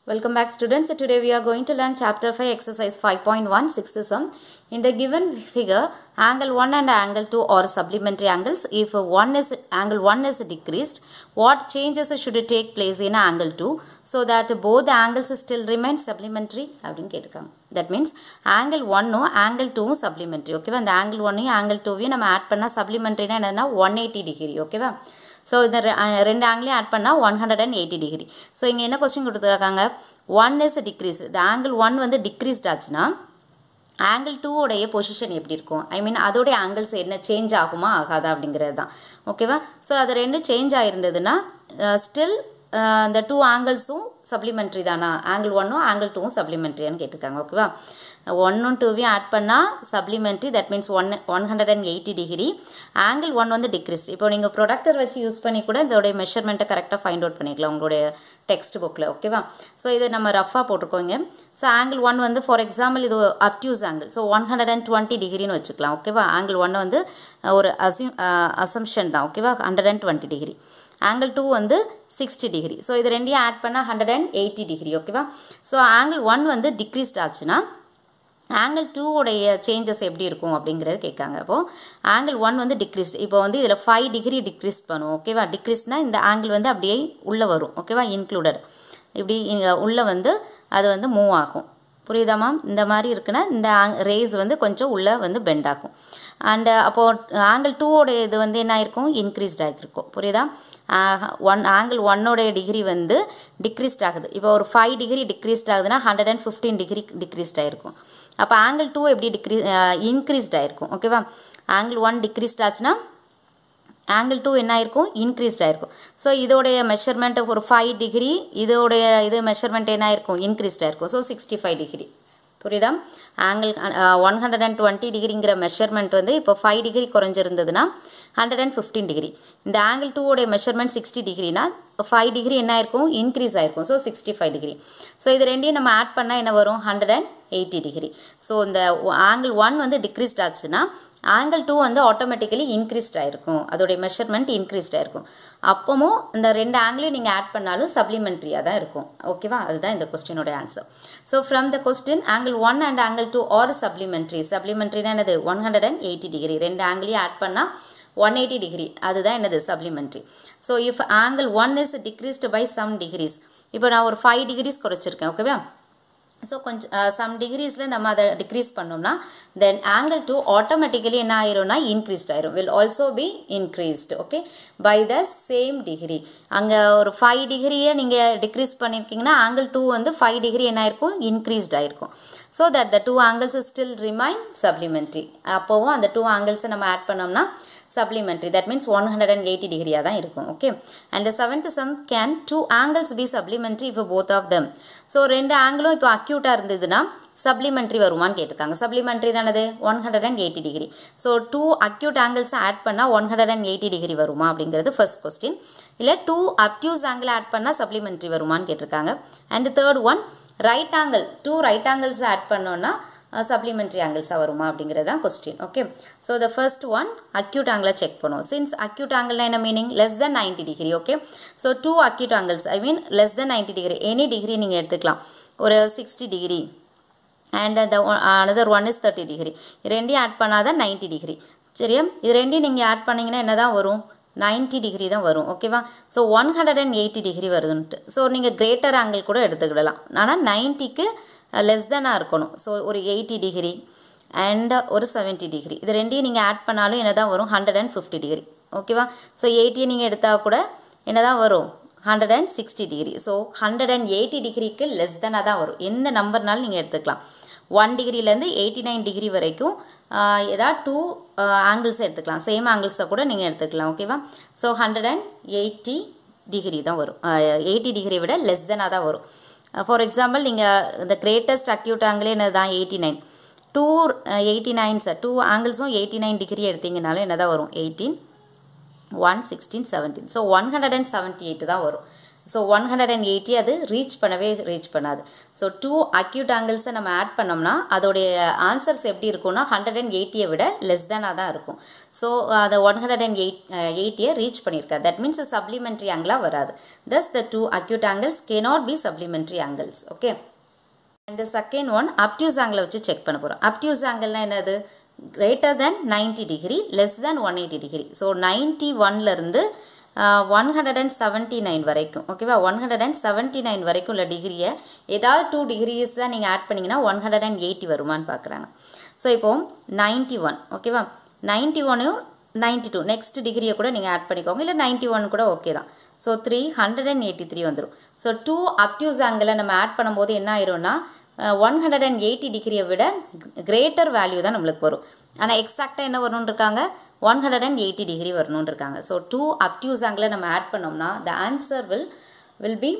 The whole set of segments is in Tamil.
Welcome back students. Today we are going to learn chapter 5 exercise 5.1 sixth sum. In the given figure, angle 1 and angle 2 are supplementary angles. If angle 1 is decreased, what changes should take place in angle 2 so that both the angles still remain supplementary? That means angle 1 angle 2 supplementary. Okay, and the angle 1 angle 2 we add panna supplementary na 180 degree. Okay, so இந்த ரெண்டு ஆங்கிளையும் ஆட் பண்ணா 180 டிகிரி. ஸோ இங்கே என்ன கொஸ்டின் கொடுத்துருக்காங்க, 1 இஸ் டிக்ரீஸ்டு. இந்த ஆங்கிள் 1 வந்து டிக்ரீஸ்ட் ஆச்சுன்னா ஆங்கிள் 2 உடைய பொசிஷன் எப்படி இருக்கும், ஐ மீன் அதோடைய ஆங்கிள்ஸ் என்ன சேஞ்ச் ஆகுமா ஆகாதா அப்படிங்கிறது தான். ஓகேவா? ஸோ அது ரெண்டும் சேஞ்ச் ஆகிருந்ததுன்னா ஸ்டில் இந்த 2 ஆங்கிள்ஸும் சப்ளிமெண்ட்ரி தானா, ஆங்கிள் 1 ஆங்கிள் 2 சப்ளிமெண்ட்ரியான்னு கேட்டிருக்காங்க. ஓகேவா? 1 2 ஆட் பண்ணால் supplementary, that means 180 degree. Angle 1 வந்து டிக்ரீஸ்ட். இப்போ நீங்கள் ப்ரொடக்டர் வச்சு யூஸ் பண்ணி கூட இதோடைய மெஷர்மெண்ட்டை கரெக்டாக ஃபைண்ட் அவுட் பண்ணிக்கலாம் உங்களுடைய டெக்ஸ்ட் புக்கில். ஓகேவா? ஸோ இதை நம்ம ரஃபாக போட்டுக்கோங்க. ஸோ ஆங்கிள் 1 வந்து ஃபார் எக்ஸாம்பிள் இது அப்டியூஸ் ஆங்கிள், ஸோ 120 டிகிரின்னு வச்சுக்கலாம். ஓகேவா? ஆங்கிள் 1 வந்து ஒரு அசம்ஷன் தான். ஓகேவா? 120 டிகிரி. ஆங்கிள் 2 வந்து 60 டிகிரி. ஸோ இது ரெண்டையும் ஆட் பண்ணால் 180 டிகிரி. ஓகேவா? ஸோ ஆங்கிள் 1 வந்து டிக்ரீஸ்ட் ஆச்சுன்னா ஆங்கிள் 2 உடைய சேஞ்சஸ் எப்படி இருக்கும் அப்படிங்கிறது கேட்காங்க. அப்போது ஆங்கிள் 1 வந்து டிக்ரீஸ்ட். இப்போ வந்து இதில் 5 டிகிரி டிக்ரீஸ் பண்ணுவோம். ஓகேவா? டிக்ரீஸ்ட்னா இந்த ஆங்கிள் வந்து அப்படியே உள்ளே வரும். ஓகேவா? இன்க்ளூடட் இப்படி உள்ளே வந்து அது வந்து மூவ் ஆகும். புரியுதாமா? இந்த மாதிரி இருக்குன்னா இந்த ரேஸ் வந்து கொஞ்சம் உள்ளே வந்து பெண்ட் ஆகும். அண்டு அப்போது ஆங்கிள் 2 இது வந்து என்ன ஆயிருக்கும், இன்க்ரீஸ்ட் ஆகிருக்கும். புரியுதா? ஆங்கிள் 1 டிகிரி வந்து டிக்ரீஸ்ட் ஆகுது. இப்போ ஒரு 5 டிகிரி டிக்ரீஸ்ட் ஆகுதுன்னா 115 டிகிரி டிக்ரீஸ்ட் ஆகிருக்கும். அப்போ ஆங்கிள் 2 எப்படி இன்க்ரீஸ்ட் ஆகிருக்கும். ஓகேவா? ஆங்கிள் 1 டிக்ரீஸ்ட் ஆச்சுன்னா ஆங்கிள் 2 என்ன ஆயிருக்கும், இன்க்ரீஸ்ட் ஆகிருக்கும். ஸோ இதோடைய மெஷர்மெண்ட் ஒரு 5 டிகிரி, இது மெஷர்மெண்ட் என்ன ஆயிருக்கும், இன்க்ரீஸ்ட் ஆகிருக்கும். So 65 degree. புரியுதா? ஆங்கிள் 120 டிகிரிங்கிற மெஷர்மெண்ட் வந்து இப்போ 5 டிகிரி குறைஞ்சிருந்ததுன்னா 115 டிகிரி. இந்த ஆங்கிள் 2 மெஷர்மெண்ட் 60 டிகிரினா 5 டிகிரி என்ன ஆயிருக்கும், இன்க்ரீஸ் ஆகிருக்கும். So 65 degree. ஸோ இது ரெண்டையும் நம்ம ஆட் பண்ணால் என்ன வரும், 180 டிகிரி. ஸோ இந்த ஆங்கிள் 1 வந்து டிக்ரீஸ்ட் ஆச்சுன்னா ஆங்கிள் 2 வந்து ஆட்டோமேட்டிக்கலி இன்க்ரீஸ்ட் ஆகிருக்கும், அதோடைய மெஷர்மெண்ட் இன்க்ரீஸ்ட் ஆகிருக்கும். அப்போவும் இந்த ரெண்டு ஆங்கிளையும் நீங்கள் ஆட் பண்ணாலும் சப்ளிமெண்ட்ரியாக தான் இருக்கும். ஓகேவா? அதுதான் இந்த கொஸ்டினோட answer. So from the question angle 1 and angle 2 are supplementary. சப்ளிமெண்ட்ரினா என்னது, 180 டிகிரி. ரெண்டு ஆங்கிளையும் ஆட் பண்ணால் 180 டிகிரி, அதுதான் என்னது supplementary. So if angle 1 is decreased by some degrees, இப்போ நான் ஒரு 5 டிகிரிஸ் குறைச்சிருக்கேன். ஓகேவா? ஸோ கொஞ்சம் சம் டிகிரிஸில் நம்ம அதை டிக்ரீஸ் பண்ணோம்னா தென் ஆங்கிள் 2 ஆட்டோமேட்டிக்கலி என்ன ஆயிரும்னா இன்க்ரீஸ்ட் ஆயிரும், will also be increased. Okay, by the same degree. அங்கே ஒரு 5 டிகிரியை நீங்கள் டிக்ரீஸ் பண்ணியிருக்கீங்கன்னா ஆங்கிள் 2 வந்து 5 டிகிரி என்ன ஆயிருக்கும், இன்க்ரீஸ்ட் ஆயிருக்கும். So that the 2 angles still remain supplementary. அப்போவும் அந்த 2 angles நம்ம ஆட் பண்ணோம்னா supplementary, that means 180 டிகிரியாக தான் இருக்கும். Okay, and the seventh sum, can 2 angles be supplementary if both of them? So ரெண்டு ஆங்கிளும் இப்போ அக்யூட்டாக இருந்ததுன்னா சப்ளிமெண்ட்ரி வருமானு கேட்டிருக்காங்க. சப்ளிமெண்ட்ரி தானது 180 டிகிரி. ஸோ 2 அக்யூட் ஆங்கிள்ஸை ஆட் பண்ணால் 180 டிகிரி வருமா அப்படிங்கிறது ஃபர்ஸ்ட் கொஸ்டின். இல்லை 2 அப்டியூஸ் ஆங்கிள் ஆட் பண்ணால் சப்ளிமெண்ட்ரி வருமானு கேட்டிருக்காங்க. And third one, right angle 2 right angles add பண்ணோன்னா சப்ளிமெண்ட்ரி ஆங்கிள்ஸாக வருமா அப்படிங்கிறது தான் question. Okay, so the first one acute ஆங்கிளை செக் பண்ணுவோம். சின்ஸ் அக்யூட் ஆங்கிள்னா என்ன meaning, less than 90 degree. Okay, so 2 acute angles, I mean less than 90 degree, any degree நீங்கள் எடுத்துக்கலாம். ஒரு 60 degree and the another one is 30 degree. ரெண்டையும் ஆட் பண்ணாதான் 90 டிகிரி. சரியா? இது ரெண்டையும் நீங்கள் ஆட் பண்ணிங்கன்னா என்ன தான் வரும், 90 டிகிரி தான் வரும். ஓகேவா? ஸோ 180 டிகிரி வருதுன்ட்டு. ஸோ நீங்கள் கிரேட்டர் ஆங்கிள் கூட எடுத்துக்கிடலாம், ஆனால் 90க்கு லெஸ் தெனாக இருக்கணும். ஸோ ஒரு 80 டிகிரி அண்ட் ஒரு 70 டிகிரி, இது ரெண்டையும் நீங்கள் ஆட் பண்ணாலும் என்ன தான் வரும், 150 டிகிரி. ஓகேவா? ஸோ 80 நீங்கள் எடுத்தால் கூட என்ன தான் வரும், 160 டிகிரி. ஸோ 180 டிகிரிக்கு லெஸ் தெனாக தான் வரும். எந்த நம்பர்னாலும் நீங்கள் எடுத்துக்கலாம். 1 டிகிரிலேருந்து 89 டிகிரி வரைக்கும் ஏதாவது 2 ஆங்கிள்ஸை எடுத்துக்கலாம். சேம் ஆங்கிள்ஸை கூட நீங்கள் எடுத்துக்கலாம். ஓகேவா? ஸோ 180 டிகிரி தான் வரும். 80 டிகிரி விட லெஸ் தெனாக தான் வரும். ஃபார் எக்ஸாம்பிள் நீங்கள் இந்த கிரேட்டஸ்ட் அக்யூட் ஆங்கிளே என்ன தான் 89, 289 சார், 2 ஆங்கிள்ஸும் 89 டிகிரி எடுத்தீங்கனாலும் என்ன தான் வரும், 18, 1, 16, 17. ஸோ 178 தான் வரும். ஸோ 180 அது ரீச் பண்ணாது. ஸோ 2 அக்யூட் ஆங்கிள்ஸை நம்ம ஆட் பண்ணோம்னா அதோடைய ஆன்சர்ஸ் எப்படி இருக்கும்னா 180 விட லெஸ் தேனாக தான் இருக்கும். ஸோ அதை 180 ரீச் பண்ணியிருக்காது. தட் மீன்ஸ் சப்ளிமெண்ட்ரி ஆங்கிளாக வராது. thus the 2 acute angles cannot be supplementary angles. Okay. And the second one obtuse angle வச்சு செக் பண்ண போகிறோம். obtuse angle என்னது? greater than 90 degree less than 180 degree. So 91 இருந்து 179 வரைக்கும், ஓகேவா, 179 வரைக்கும் உள்ள டிகிரியை ஏதாவது 2 டிகிரிஸ் தான் நீங்கள் ஆட் பண்ணிங்கன்னா 180 வருமானு பார்க்குறாங்க. ஸோ இப்போது 91, ஓகேவா, 91 92 நெக்ஸ்ட் டிகிரியை கூட நீங்கள் ஆட் பண்ணிக்கோங்க, இல்லை 91 கூட ஓகே தான். ஸோ 383 வந்துடும். ஸோ 2 அப்டியூஸ் ஆங்கிளை நம்ம ஆட் பண்ணும்போது என்ன ஆயிரும்னா 180 டிகிரியை விட கிரேட்டர் வேல்யூ தான் நம்மளுக்கு வரும். ஆனால் எக்ஸாக்டாக என்ன வரணும்னு இருக்காங்க, 180 டிகிரி வரணும்னு இருக்காங்க. ஸோ 2 அப்டியூஸ் ஆங்கிளை நம்ம ஆட் பண்ணோம்னா the answer will be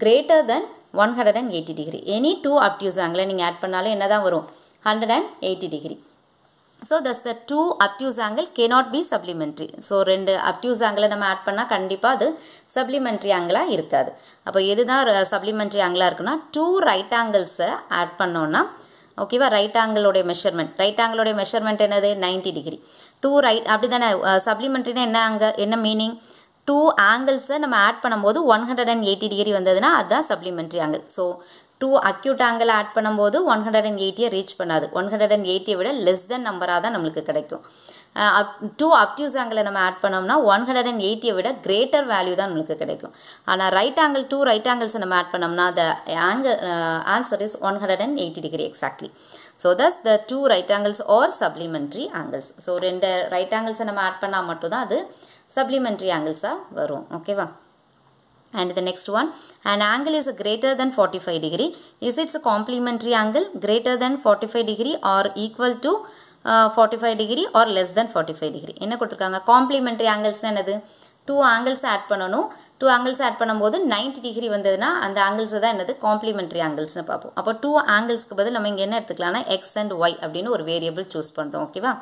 greater than 180 degree. Any 2 obtuse ஆங்கிளை நீங்கள் ஆட் பண்ணாலும் என்ன தான் வரும், 180 degree. So thus the 2 obtuse angle cannot be supplementary. So 2 obtuse angle நம்ம ஆட் பண்ணால் கண்டிப்பாக அது சப்ளிமெண்ட்ரி ஆங்கிளாக இருக்காது. அப்போ எதுதான் சப்ளிமெண்ட்ரி ஆங்கிளாக இருக்குன்னா 2 ரைட் ஆங்கிள்ஸை ஆட் பண்ணோன்னா, ஓகேவா, ரைட் ஆங்கிளோடைய மெஷர்மெண்ட் என்னது, 90 டிகிரி. 2 ரைட் அப்படி தானே. சப்ளிமெண்ட்ரினா என்ன மீனிங், 2 ஆங்கிள்ஸை நம்ம ஆட் பண்ணும்போது 180 டிகிரி வந்ததுன்னா அதுதான் supplementary angle. So 2 acute angle add பண்ணும்போது 180 ரீச் பண்ணாது, 180 விட லெஸ் தென் நம்பராக தான் நம்மளுக்கு கிடைக்கும். 2 அப்டியூஸ் ஆங்கிளை நம்ம ஆட் பண்ணோம்னா 180 விட கிரேட்டர் வேல்யூ தான் நம்மளுக்கு கிடைக்கும். ஆனால் ரைட் ஆங்கிள் 2 ரைட் ஆங்கிள்ஸை நம்ம ஆட் பண்ணோம்னா the answer is 180 degree exactly. So thus the 2 right angles are supplementary angles. So 2 right ஆங்கிள்ஸை நம்ம ஆட் பண்ணால் மட்டும்தான் அது சப்ளிமெண்ட்ரி ஆங்கிள்ஸாக வரும். ஓகேவா. And the next one, an angle is greater than 45 degree. Is its complementary angle greater than 45 degree or equal to 45 degree or less than 45 degree? என்ன கொடுத்துருக்காங்க, complementary angles என்னது, 2 angles ஆட் பண்ணணும். 2 angles ஆட் பண்ணும்போது 90 டிகிரி வந்ததுன்னா அந்த ஆங்கிள்ஸ் தான் என்னது, காம்ப்ளிமெண்ட்ரி ஆங்கிள்ஸ்னு பார்ப்போம். அப்போ 2 ஆங்கிள்ஸ்க்கு பதில் நம்ம இங்கே என்ன எடுத்துக்கலாம்னா எக்ஸ் அண்ட் ஒய் அப்படின்னு ஒரு வேரியபிள் சூஸ் பண்ணுறோம். ஓகேவா,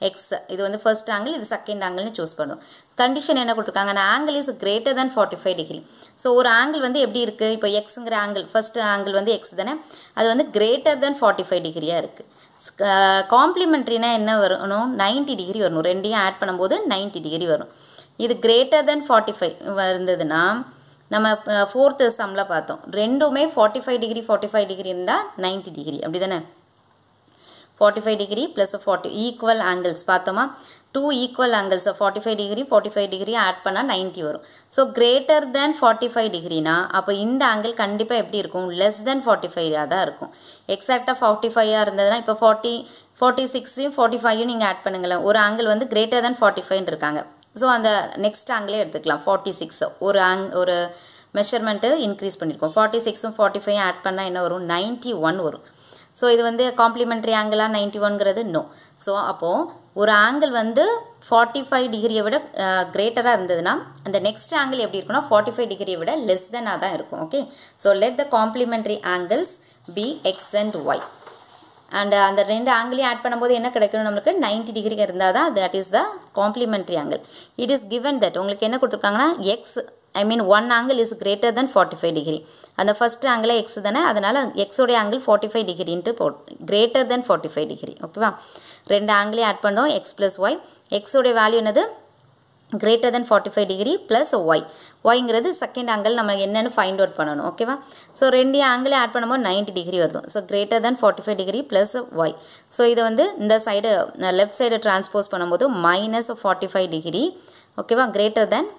எக்ஸ் இது வந்து ஃபர்ஸ்ட் ஆங்கிள், இது செகண்ட் ஆங்கிள்னு சூஸ் பண்ணுறோம். கண்டிஷன் என்ன கொடுத்துருக்காங்க, angle is greater than 45 degree. So ஒரு ஆங்கிள் வந்து எப்படி இருக்குது, இப்போ எக்ஸுங்கிற ஆங்கிள் ஃபர்ஸ்ட் ஆங்கிள் வந்து எக்ஸ் தானே, அது வந்து கிரேட்டர் than 45 டிகிரியாக இருக்குது. காம்ப்ளிமெண்ட்ரினா என்ன வரணும், 90 டிகிரி வரணும். ரெண்டையும் ஆட் பண்ணும்போது 90 டிகிரி வரும். இது கிரேட்டர் தென் 45 இருந்ததுன்னா நம்ம ஃபோர்த்து சம்மில் பார்த்தோம், ரெண்டுமே 45 டிகிரி இருந்தால் 90 டிகிரி, அப்படி தானே. 45 டிகிரி ப்ளஸ் 40 ஈக்குவல் ஆங்கிள்ஸ் பார்த்தோமா, 2 ஈக்குவல் ஆங்கிள்ஸ் 45 டிகிரி ஆட் பண்ணால் 90 வரும். ஸோ கிரேட்டர் தேன் 45 டிகிரினா அப்போ இந்த ஆங்கிள் கண்டிப்பாக எப்படி இருக்கும், லெஸ் தென் 45 தான் இருக்கும். எக்ஸாக்டாக 45 இருந்ததுன்னா இப்போ 46 45 நீங்கள் ஆட் பண்ணுங்களேன், ஒரு ஆங்கிள் வந்து கிரேட்டர் தேன் 45 இருக்காங்க. ஸோ அந்த நெக்ஸ்ட் ஆங்கிளே எடுத்துக்கலாம், 46 ஒரு மெஷர்மெண்ட்டு இன்க்ரீஸ் பண்ணியிருக்கோம். 46 45 ஆட் பண்ணால் என்ன வரும், 91 வரும். ஸோ இது வந்து காம்ப்ளிமெண்ட்ரி ஆங்கிளாக 91ங்கிறது நோ. ஸோ அப்போது ஒரு ஆங்கிள் வந்து 45 டிகிரியை விட கிரேட்டராக இருந்ததுன்னா அந்த நெக்ஸ்ட் ஆங்கிள் எப்படி இருக்குன்னா 45 டிகிரியை விட லெஸ் தென்னாக தான் இருக்கும். Okay, so let the complementary angles be X and Y. And அந்த ரெண்டு ஆங்கிளையும் ஆட் பண்ணும்போது என்ன கிடைக்கணும், நம்மளுக்கு 90 டிகிரி இருந்தால் தான் that is the complementary angle. It is given that உங்களுக்கு என்ன கொடுத்துருக்காங்கன்னா x one angle is greater than 45 degree. அந்த ஃபர்ஸ்ட் ஆங்கிள் எக்ஸ் தானே, அதனால் எக்ஸோடைய ஆங்கிள் 45 டிகிரின்ட்டு கிரேட்டர் தென் 45 டிகிரி. ஓகேவா, ரெண்டு ஆங்கிளையும் ஆட் பண்ணோம், எக்ஸ் ப்ளஸ் ஒய். எக்ஸோடைய வேல்யூ என்னது, greater than 45 degree plus y. ஒய்ங்கிறது செகண்ட் ஆங்கிள் நம்ம என்னென்னு ஃபைண்ட் அவுட் பண்ணணும். ஓகேவா, ஸோ ரெண்டு ஆங்கிளை ஆட் பண்ணும்போது 90 டிகிரி வருது. So greater than 45 degree plus Y. So இதை வந்து இந்த சைடு லெஃப்ட் சைடு டிரான்ஸ்போஸ் பண்ணும்போது மைனஸ் 45 டிகிரி, ஓகேவா, கிரேட்டர் தென்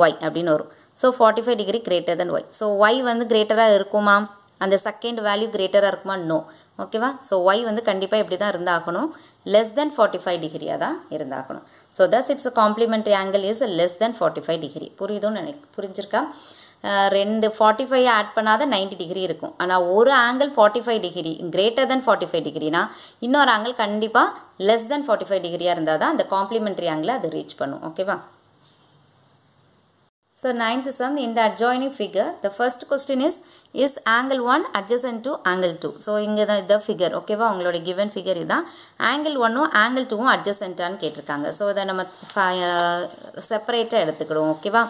ஒய் அப்படின்னு வரும். So 45 degree greater than Y. So Y வந்து கிரேட்டராக இருக்குமா, அந்த செகண்ட் வேல்யூ கிரேட்டராக இருக்குமா, நோ. ஓகேவா, ஸோ ஒய் வந்து கண்டிப்பாக எப்படி தான் இருந்தாகணும், லெஸ் தென் 45 டிகிரியாக தான் இருந்தாகணும். So thus it's complementary angle is less than 45 degree. புரியுதுன்னு புரிஞ்சிருக்கா, ரெண்டு 45 ஆட் பண்ணாத 90 டிகிரி இருக்கும். ஆனால் ஒரு ஆங்கிள் 45 டிகிரி கிரேட்டர் தென் 45 டிகிரினா இன்னொரு ஆங்கிள் கண்டிப்பாக லெஸ் தென் 45 டிகிரியாக இருந்தால் தான் அந்த காம்ப்ளிமெண்ட்ரி ஆங்கிளை அது ரீச் பண்ணும். ஓகேவா. So ninth sum, in the adjoining figure, the first question is angle 1 adjacent to angle 2. So இங்க தான் இந்த figure, ஓகேவா, உங்களோட given figure இதான். angle 1 angle 2 adjacent ஆன்னு கேட்டிருக்காங்க. ஸோ இதை நம்ம செப்பரேட்டாக எடுத்துக்கிடுவோம். ஓகேவா,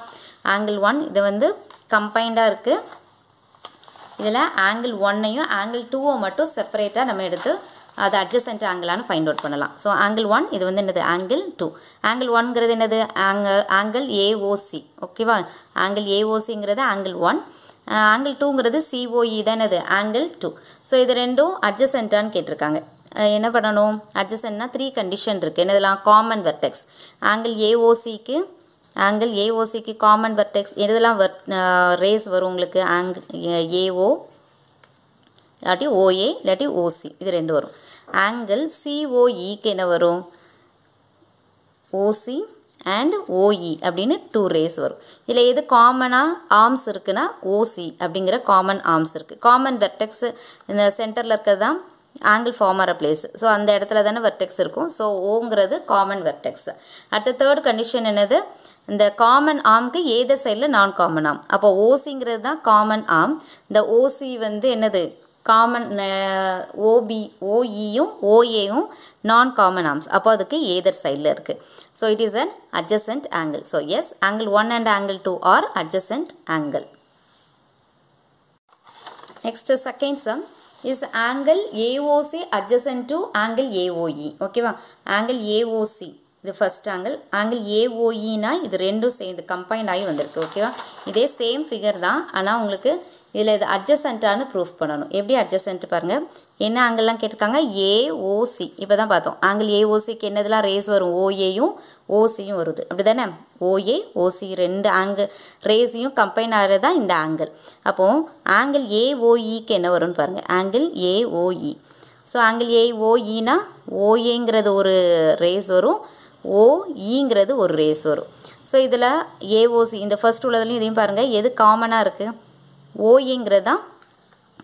angle 1 இது வந்து கம்பைண்டாக இருக்குது. இதில் ஆங்கிள் 1ஐயும் ஆங்கிள் 2 மட்டும் செப்பரேட்டாக நம்ம எடுத்து அது அட்ஜசன்ட் ஆங்கிளானு ஃபைண்ட் அவுட் பண்ணலாம். ஸோ ஆங்கிள் 1 இது வந்து என்னது ஆங்கிள் 2. ஆங்கிள் 1ங்கிறது என்னது ஆங்கிள் ஏஓசி. ஓகேவா, ஆங்கிள் ஏஓசிங்கிறது ஆங்கிள் 1. ஆங்கிள் 2ங்கிறது சிஓஇ தான் என்னது ஆங்கிள் 2. ஸோ இது ரெண்டும் அட்ஜசன்ட்டான்னு கேட்டிருக்காங்க. என்ன பண்ணணும், அட்ஜசன்ட்னா 3 கண்டிஷன் இருக்குது. என்னதெல்லாம், காமன் வெர்டெக்ஸ். ஆங்கிள் ஏஓசிக்கு காமன் வெர்டெக்ஸ் எதெல்லாம் ரேஸ் வரும் உங்களுக்கு, ஆங்கிள் ஏஓ இல்லாட்டி ஓஏ இல்லாட்டி ஓசி, இது ரெண்டு வரும். ஆங்கிள் சிஓஇக்கு என்ன வரும், ஓசி அண்ட் ஓஇ அப்படின்னு 2 ரேஸ் வரும். இதில் எது காமனாக ஆர்ம்ஸ் இருக்குன்னா ஓசி அப்படிங்கிற காமன் ஆர்ம்ஸ் இருக்குது. காமன் வெர்டெக்ஸ் இந்த சென்டரில் இருக்கிறது தான் ஆங்கிள் ஃபார்ம் ஆகிற பிளேஸ். ஸோ அந்த இடத்துல தானே வெர்டெக்ஸ் இருக்கும். ஸோ ஓங்கிறது காமன் வெர்டெக்ஸ். அடுத்த தேர்ட் கண்டிஷன் என்னது, இந்த காமன் ஆர்முக்கு ஏதர் சைடில் நான் காமன் ஆர்ம். அப்போ ஓசிங்கிறது தான் காமன் ஆர்ம். இந்த ஓசி வந்து என்னது காமன், ஓஇயும் ஓஏயும் நான் காமன் ஆர்ம்ஸ். அப்போ அதுக்கு ஏதர் சைடில் இருக்குது. So it is an adjacent angle. So yes, angle 1 and angle 2 are adjacent angle. Next second sum is angle AOC adjacent to angle AOE. ஓகேவா, angle AOC இது ஃபர்ஸ்ட் ஆங்கிள் ஏஓஇனா இது ரெண்டும் சேர்ந்து கம்பைன் ஆகி வந்திருக்கு. ஓகேவா, இதே சேம் ஃபிகர் தான், ஆனால் உங்களுக்கு இதில் இது அட்ஜசன்ட்டானு ப்ரூஃப் பண்ணணும். எப்படி அட்ஜசன்ட் பாருங்கள், என்ன ஆங்கிள்லாம் கேட்டிருக்காங்க, ஏஓசி. இப்போ தான் பார்த்தோம் ஆங்கிள் ஏஓசிக்கு என்னதெல்லாம் ரேஸ் வரும், ஓஏயும் ஓசியும் வருது. அப்படி தானே, ஓஏ ஓசி ரெண்டு ஆங்கிள் ரேஸையும் கம்பைன் ஆகிறது தான் இந்த ஆங்கிள். அப்போது ஆங்கிள் ஏஓஇக்கு என்ன வரும்னு பாருங்கள், ஆங்கிள் ஏஓஇ. ஸோ ஆங்கிள் ஏஓஇனா ஓஏங்கிறது ஒரு ரேஸ் வரும், ஓஇங்கிறது ஒரு ரேஸ் வரும். ஸோ இதில் ஏஓசி இந்த ஃபர்ஸ்ட் உள்ளதுலையும் இதையும் பாருங்கள், எது காமனாக இருக்குது, ஓஏங்கிறது தான்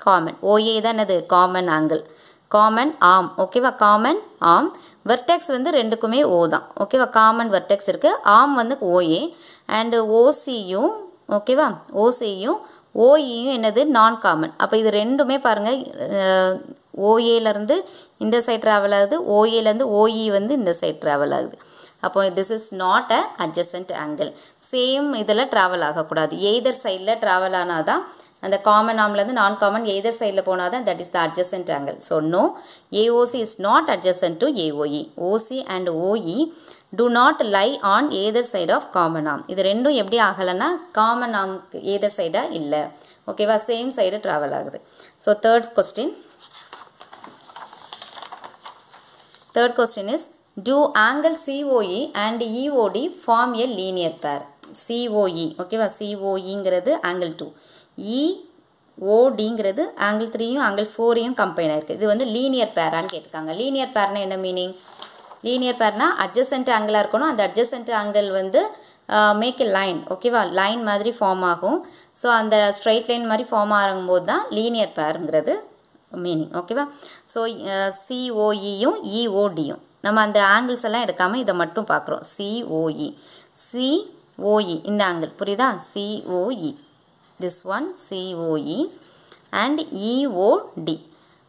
காமன். ஓஏ தான் என்னது காமன் ஆங்கிள், காமன் ஆர்ம். ஓகேவா, காமன் ஆர்ம். வெர்டெக்ஸ் வந்து ரெண்டுக்குமே ஓ தான். ஓகேவா, காமன் வெர்டெக்ஸ் இருக்குது. ஆர்ம் வந்து ஓஏ அண்டு ஓசியும், ஓகேவா, ஓசியும் ஓஇயும் என்னது நான் காமன். அப்போ இது ரெண்டுமே பாருங்கள், ஓஏலேருந்து இந்த சைட் ட்ராவல் ஆகுது, ஓஏலேருந்து ஓஇ வந்து இந்த சைட் ட்ராவல் ஆகுது. அப்போ this is not a adjacent angle. Same இதில் ட்ராவல் ஆகக்கூடாது, எய்தர் சைடில் ட்ராவல் ஆனால் தான் அந்த காமன் ஆர்ம்லேருந்து நான் காமன் எய்தர் சைடில் போனால் தான் that is the adjacent angle. So no, AOC is not adjacent to AOE. OC and OE do not lie on either side of common arm. இது ரெண்டும் எப்படி ஆகலைன்னா காமன் ஆர்முக்கு either சைடாக இல்லை. ஓகேவா, சேம் சைடு ட்ராவல் ஆகுது. So third question is, do angle COE and EOD form a linear pair? COE, ஓகேவா, COEங்கிறது angle 2, EODங்கிறது angle 3யும் angle 4யும் கம்பைன் ஆயிருக்கு. இது வந்து லீனியர் பேரான்னு கேட்டிருக்காங்க. லீனியர் பேர்னா என்ன மீனிங், லீனியர் பேர்னா அட்ஜசன்ட் ஆங்கிளாக இருக்கணும். அந்த அட்ஜசன்ட் ஆங்கிள் வந்து மேக் எ லைன். ஓகேவா, லைன் மாதிரி ஃபார்ம் ஆகும். ஸோ அந்த ஸ்ட்ரைட் லைன் மாதிரி ஃபார்ம் ஆகும்போது தான் லீனியர் பேருங்கிறது மீனிங். ஓகேவா, ஸோ சிஓஇயும் இஓடியும் நம்ம அந்த ஆங்கிள்ஸ் எல்லாம் எடுக்காமல் இதை மட்டும் பார்க்குறோம். சிஓஇ இந்த ஆங்கிள் புரியுதா, COE, this one COE and EOD.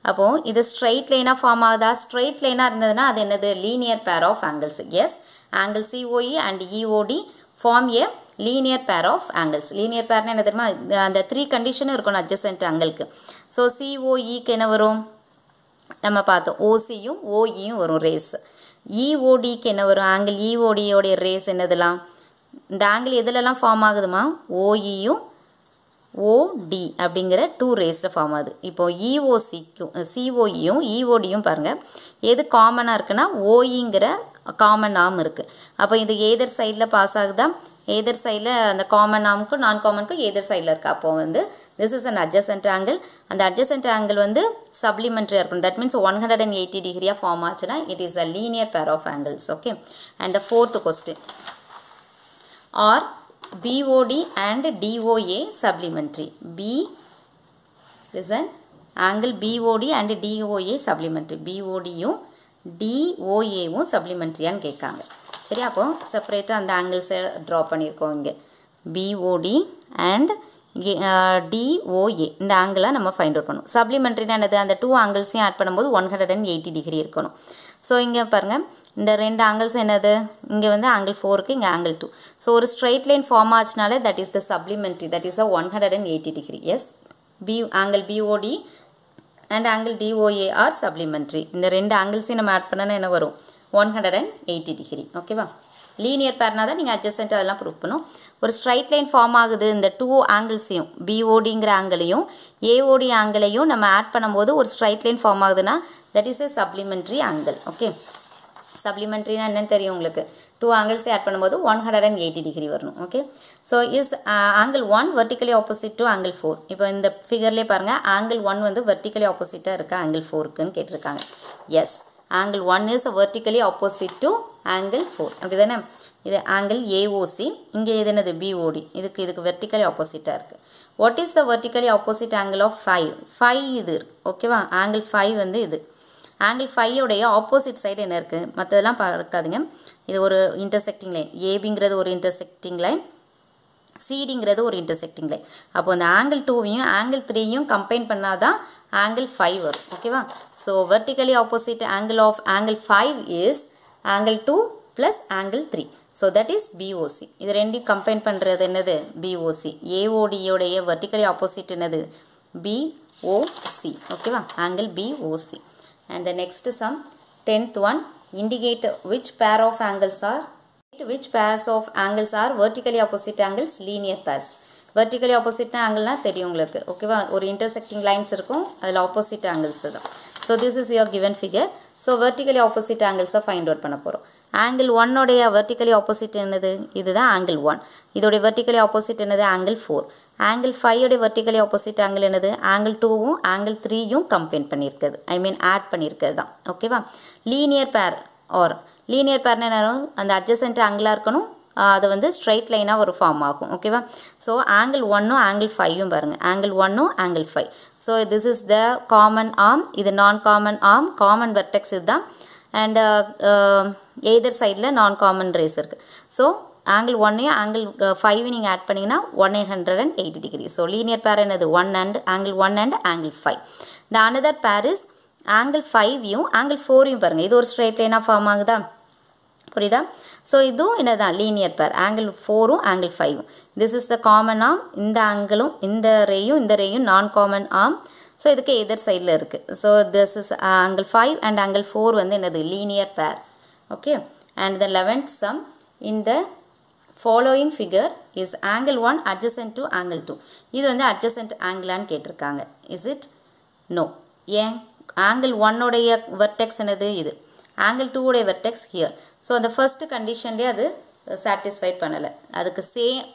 அப்போது இது ஸ்ட்ரைட் லைனாக ஃபார்ம் ஆகுதா, ஸ்ட்ரைட் லைனாக இருந்ததுன்னா அது என்னது linear pair of angles. Yes, angle COE and EOD form a linear pair of angles. Linear பேர்னா என்ன தெரியுமா, அந்த 3 கண்டிஷனும் இருக்கணும் அட்ஜசன்ட் ஆங்கிளுக்கு. ஸோ சிஓஇக்கு என்ன வரும் நம்ம பார்த்தோம், ஓசியும் ஓஇயும் வரும் ரேஸ். இஓடிக்கு என்ன வரும், ஆங்கிள் இஓடியோடைய ரேஸ் என்னதெல்லாம், இந்த ஆங்கிள் எதுலலாம் ஃபார்ம் ஆகுதுமா, ஓஇயும் ஓடி அப்படிங்கிற 2 ரேஸில் ஃபார்ம் ஆகுது. இப்போது இஓசிக்கும் சிஓஇயும் இஓடியும் பாருங்கள், எது காமனாக இருக்குன்னா ஓஇங்கிற காமன் ஆர்ம் இருக்குது. அப்போ இது ஏதர் சைடில் பாஸ் ஆகுதா, ஏதர் சைடில் அந்த காமன் ஆர்முக்கும் நான் காமனுக்கும் ஏதர் சைடில் இருக்குது. அப்போ வந்து this is an adjacent angle. அந்த அட்ஜசன்ட் ஆங்கிள் வந்து சப்ளிமெண்ட்ரியாக இருக்கும். தட் மீன்ஸ் 180 டிகிரியாக ஃபார்ம் ஆச்சுன்னா it is a linear pair of angles. Okay, and the fourth question, are BOD and DOA supplementary. Listen, angle BOD and DOA supplementary. BODயும் DOAவும் supplementaryன்னு கேட்காங்க. சரி, அப்போ செப்பரேட்டாக அந்த ஆங்கிள்ஸை ட்ரா பண்ணியிருக்கோம் இங்கே. BOD and DOA இந்த ஆங்கிளை நம்ம ஃபைண்ட் அவுட் பண்ணும். சப்ளிமெண்ட்ரினா என்னது, அந்த 2 ஆங்கிள்ஸையும் ஆட் பண்ணும்போது 180 டிகிரி இருக்கணும். ஸோ இங்கே பாருங்கள், இந்த 2 ஆங்கிள்ஸ் என்னது, இங்கே வந்து ஆங்கிள் 4க்கு இங்கே ஆங்கிள் 2. ஸோ ஒரு ஸ்ட்ரைட் லைன் ஃபார்ம் ஆச்சுனாலே that is the supplementary, that is a 180 degree. Yes, angle BOD and angle DOA are supplementary. இந்த 2 ஆங்கிள்ஸையும் நம்ம ஆட் பண்ணனா என்ன வரும், 180 டிகிரி. ஓகேவா? லீனியர் பேர்னா தான் நீங்கள் அட்ஜசன்ட் அதெல்லாம் ப்ரூவ் பண்ணும். ஒரு ஸ்ட்ரைட் லைன் ஃபார்ம் ஆகுது, இந்த 2 ஆங்கிள்ஸையும் BODங்கிற ஆங்கிளையும் AOD ஆங்கிளையும் நம்ம ஆட் பண்ணும்போது ஒரு ஸ்ட்ரைட் லைன் ஃபார்ம் ஆகுதுன்னா that is a supplementary angle. Okay, சப்ளிமெண்ட்ரினா என்னன்னு தெரியும் உங்களுக்கு, 2 ஆங்கிள்ஸை ஆட் பண்ணும்போது 180 டிகிரி வரணும். Okay, so is angle 1 vertically opposite to angle 4. இப்போ இந்த ஃபிகர்லேயே பாருங்கள், ஆங்கிள் 1 வந்து வெர்டிக்கலி ஆப்போசிட்டாக இருக்கா ஆங்கிள் 4க்குன்னு கேட்டிருக்காங்க. Yes, angle 1 is vertically opposite to angle 4. அப்படி தானே, இது angle AOC, இங்கே இது என்னது BOD, இதுக்கு vertically opposite இருக்கு. What is the vertically opposite angle of 5? 5 இது இருக்கு. ஓகேவா, angle 5 வந்து இது. angle 5 உடைய opposite side என்ன இருக்கு, மற்றதெல்லாம் பார்க்காதீங்க. இது ஒரு intersecting line, ABங்கிறது ஒரு intersecting line, CDங்கிறது ஒரு intersecting line. அப்போ அந்த angle 2வையும் angle 3யும் கம்பைன் பண்ணாதான் angle 5 வரும். ஓகேவா? So vertically opposite angle of angle 5 is angle 2 plus angle 3. So that is BOC. இது ரெண்டையும் கம்பைன் பண்ணுறது என்னது, BOC. AOD உடைய vertically opposite என்னது, BOC. ஓகேவா, angle BOC. And the next sum, 10th one, indicate which pair of angles are, which pairs of angles are vertically opposite angles, linear pairs. vertically opposite ஆங்கிள்னா தெரியும் உங்களுக்கு. ஓகேவா, ஒரு intersecting lines இருக்கும், அதில் opposite angles தான். So this is your given figure. So vertically opposite angles find out பண்ண போகிறோம். angle 1 உடைய vertically opposite என்னது, இதுதான் angle 1. இதோடைய vertically opposite என்னது, angle 4. angle 5 உடைய vertically opposite angle என்னது, angle 2வும் angle 3யும் கம்பைன் பண்ணியிருக்குது, ஐ மீன் ஆட் பண்ணியிருக்குது தான். ஓகேவா, லீனியர் பேர் ஆர் லீனியர் பேர்னா என்ன, அந்த அட்ஜசன்ட் ஆங்கிளாக இருக்கணும், அது வந்து ஸ்ட்ரைட் லைனாக ஒரு ஃபார்ம் ஆகும். ஓகேவா, ஸோ ஆங்கிள் 1ம் ஆங்கிள் 5யும் பாருங்கள், ஆங்கிள் 1ம் angle 5. So this is the common arm, இது non common arm, common vertex இதுதான், அண்ட் எய்தர் சைடில் நான் காமன் ரேஸ் இருக்குது. ஸோ ஆங்கிள் 1ஐயும் ஆங்கிள் 5 நீங்கள் ஆட் பண்ணிங்கன்னா 180 டிகிரி. ஸோ லீனியர் பேர் என்னது, angle 1 and angle 5. The another பேர் இஸ் ஆங்கிள் 5யும் ஆங்கிள் 4யும் பாருங்கள், இது ஒரு ஸ்ட்ரைட் லைனாக ஃபார்ம் ஆகுதா, புரியுதா? ஸோ இதுவும் என்னதான் லீனியர் பேர், ஆங்கிள் 4ம் ஆங்கிள் 5ம். This is the common arm, இந்த ஆங்கிளும் இந்த ரேயும் நான் காமன் ஆர்ம். ஸோ இதுக்கு எதர் சைடில் இருக்குது. So this is angle 5 and angle 4 வந்து என்னது, லீனியர் பேர். Okay, and the 11th sum, in the following figure is angle 1 adjacent to angle 2. இது வந்து adjacent ஆங்கிளான்னு கேட்டிருக்காங்க. Is it? No. ஏன், angle 1 உடைய வெர்டெக்ஸ் என்னது, இது angle 2 உடைய வெர்டெக்ஸ் here. ஸோ அந்த ஃபர்ஸ்ட் கண்டிஷன்லேயே அது சாட்டிஸ்ஃபைட் பண்ணலை, அதுக்கு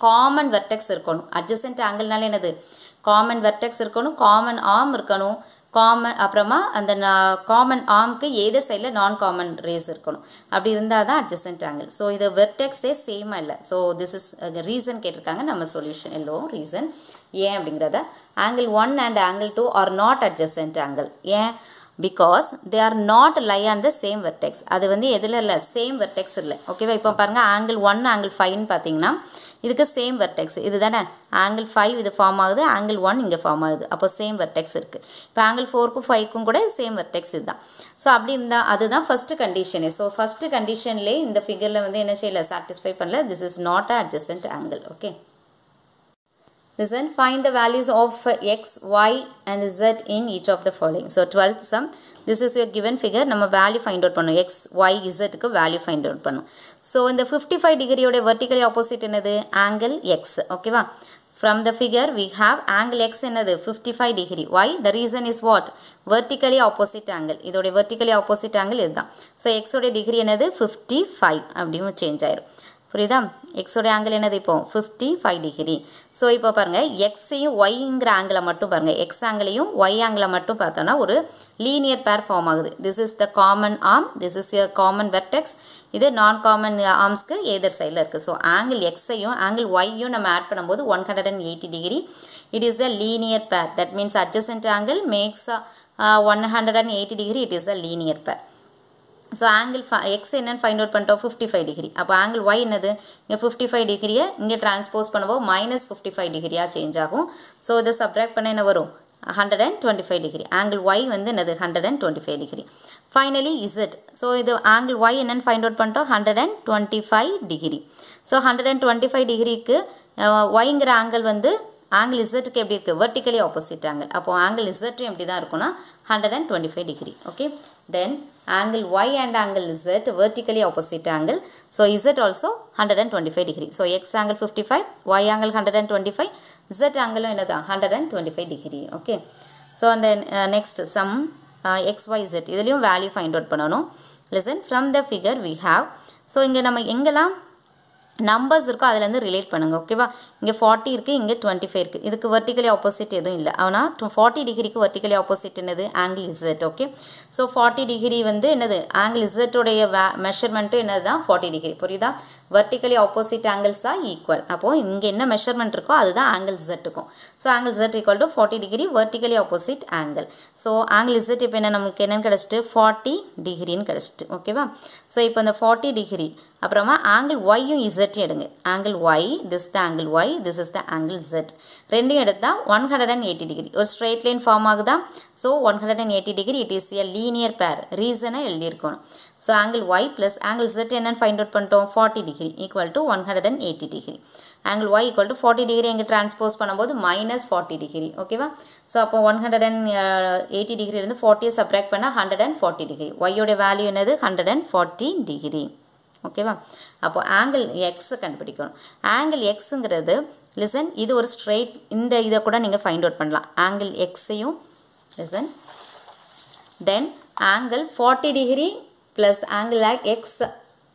காமன் வெர்டெக்ஸ் இருக்கணும். அட்ஜசன்ட் ஆங்கிள்னால என்னது, காமன் வெர்டெக்ஸ் இருக்கணும், காமன் ஆர்ம் இருக்கணும், அப்புறமா அந்த காமன் ஆர்ம்க்கு ஏதர் சைடில் நான் காமன் ரேஸ் இருக்கணும். அப்படி இருந்தால் தான் அட்ஜசன்ட் ஆங்கிள். ஸோ இது வெர்டெக்ஸே சேமாக இல்லை. ஸோ திஸ் இஸ் ரீசன் கேட்டிருக்காங்க, நம்ம சொல்யூஷன் எல்லோரும் ரீசன் ஏன் அப்படிங்கிறத. Angle 1 and angle 2 are not adjacent angle. ஏன், because they are not lie on the same vertex. அது வந்து எதில் இல்லை, சேம் வெர்டெக்ஸ் இல்லை. ஓகேவா, இப்போ பாருங்கள் ஆங்கிள் 1 ஆங்கிள் 5ன்னு பார்த்தீங்கன்னா இதுக்கு சேம் வெர்டெக்ஸ் இது தானே, ஆங்கிள் 5 இது ஃபார்ம் ஆகுது, ஆங்கிள் 1 இங்கே ஃபார்ம் ஆகுது, அப்போ சேம் வெர்டெக்ஸ் இருக்குது. இப்போ ஆங்கிள் 4க்கும் 5க்கும் கூட சேம் வெர்டெக்ஸ் இதுதான். ஸோ அப்படி இருந்தால் அதுதான் ஃபஸ்ட்டு கண்டிஷனே. ஸோ ஃபஸ்ட்டு கண்டிஷன்லேயே இந்த ஃபிகரில் வந்து என்ன செய்யலை, சாட்டிஸ்ஃபை பண்ணல. This is not a adjacent angle. Okay, listen, find the values of x, y and z in each of the following. So 12th sum, this is your given figure, நம்ம value find out பண்ணும், x, y, z க்கு value find out பண்ணும். So இந்த 55 degree உடைய vertically opposite என்னது, angle x. ஓகேவா, from the figure we have angle x என்னது 55 degree. Why? The reason is what? Vertically opposite angle. இதோடைய vertically opposite angle இதுதான். So x உடைய degree என்னது 55 அப்படியும் சேஞ்ச் ஆயிரும். புரியுதா, எக்ஸோடைய ஆங்கிள் என்னது இப்போ 55 டிகிரி. ஸோ இப்போ பாருங்கள், எக்ஸையும் ஒய்ங்கிற ஆங்கிளை மட்டும் பாருங்கள், எக்ஸ் ஆங்கிளையும் ஒய் ஆங்கிளை மட்டும் பார்த்தோன்னா ஒரு லீனியர் பேர் ஃபார்ம் ஆகுது. This is the common arm, this is the common vertex, இது நான் காமன் ஆர்ம்ஸ்க்கு ஏதர் சைடில் இருக்குது. ஸோ ஆங்கிள் எக்ஸையும் ஆங்கிள் ஒய்யும் நம்ம ஆட் பண்ணும்போது 180 degree. It is a linear pair. That means adjacent angle makes 180 degree. It is a linear pair. So angle x என்னன்னு find out பண்ணிட்டோம் 55 degree. அப்போ angle y என்னது இங்கே 55 degree இங்கே transpose பண்ணுவோம் minus 55 degree சேஞ்ச் ஆகும். ஸோ இதை subtract பண்ண என்ன வரும் 125 degree. Angle y வந்து என்னது 125 degree. Finally z. ஸோ இது angle y என்னன்னு find out பண்ணிட்டோம் 125 degree. ஸோ 125 degreeக்கு yங்கிற angle வந்து angle z க்கு எப்படி இருக்குது vertically opposite angle. அப்போ angle z எப்படி தான் இருக்கும்னா 125 degree. Okay. Then angle y and angle z vertically opposite angle. So z also 125 degree. So x angle 55, y angle 125, z angle என்னது 125 degree. Okay. So and then next sum x y z இதுலயும் value find out பண்ணணும். Listen, from the figure we have. So இங்க நம்ம எங்கெல்லாம் நம்பர்ஸ் இருக்கோ அதிலேருந்து ரிலேட் பண்ணுங்க. ஓகேவா, இங்கே 40 இருக்குது, இங்கே 25 இருக்குது. இதுக்கு வெர்டிக்கலி ஆப்போசிட் எதுவும் இல்லை. ஆனால் 40 டிகிரிக்கு வெர்டிக்கலி ஆப்போசிட் என்னது angle Z. Okay, so 40 degree வந்து என்னது ஆங்கிள் இசட்டோடைய மெஷர்மெண்ட்டும் என்னது தான் 40 டிகிரி. புரியுதா, வெர்டிக்கலி ஆப்போசிட் ஆங்கிள்ஸ் தான் ஈக்குவல். அப்போது இங்கே என்ன மெஷர்மெண்ட் இருக்கோ அதுதான் ஆங்கிள் இசட்டுக்கும். So angle Z equal to 40 degree vertically opposite angle. So angle Z இப்போ என்ன நமக்கு என்னென்னு கிடச்சிட்டு 40 டிகிரின்னு கிடச்சிட்டு. ஓகேவா, ஸோ இப்போ இந்த 40 டிகிரி அப்புறமா ஆங்கிள் ஒய்யும் இசட் எடுங்க. Angle Y, this the angle Y, this is the angle Z. ரெண்டையும் எடுத்தால் 180 டிகிரி ஒரு ஸ்ட்ரெயிட் லைன் ஃபார்ம் ஆகுதா. So 180 degree it is a linear pair. ரீசனை எழுதியிருக்கணும். So angle Y plus angle Z என்னன்னு ஃபைண்ட் அவுட் பண்ணிட்டோம் 40 degree equal to 180 degree. Angle Y equal to 40 degree எங்கே டிரான்ஸ்போஸ் பண்ணும்போது மைனஸ் 40 டிகிரி. ஓகேவா, ஸோ அப்போ 180 டிகிரிலேருந்து 40 சப்ராக்ட் பண்ணால் 140 டிகிரி. ஒய்யோட வேல்யூ என்னது 140 டிகிரி. ஓகேவா, அப்போ ஆங்கிள் எக்ஸை கண்டுபிடிக்கணும். ஆங்கிள் எக்ஸுங்கிறது லிசன் இது ஒரு ஸ்ட்ரெயிட், இந்த இதை கூட நீங்கள் ஃபைண்ட் அவுட் பண்ணலாம். ஆங்கிள் எக்ஸையும் listen then angle 40 degree plus angle X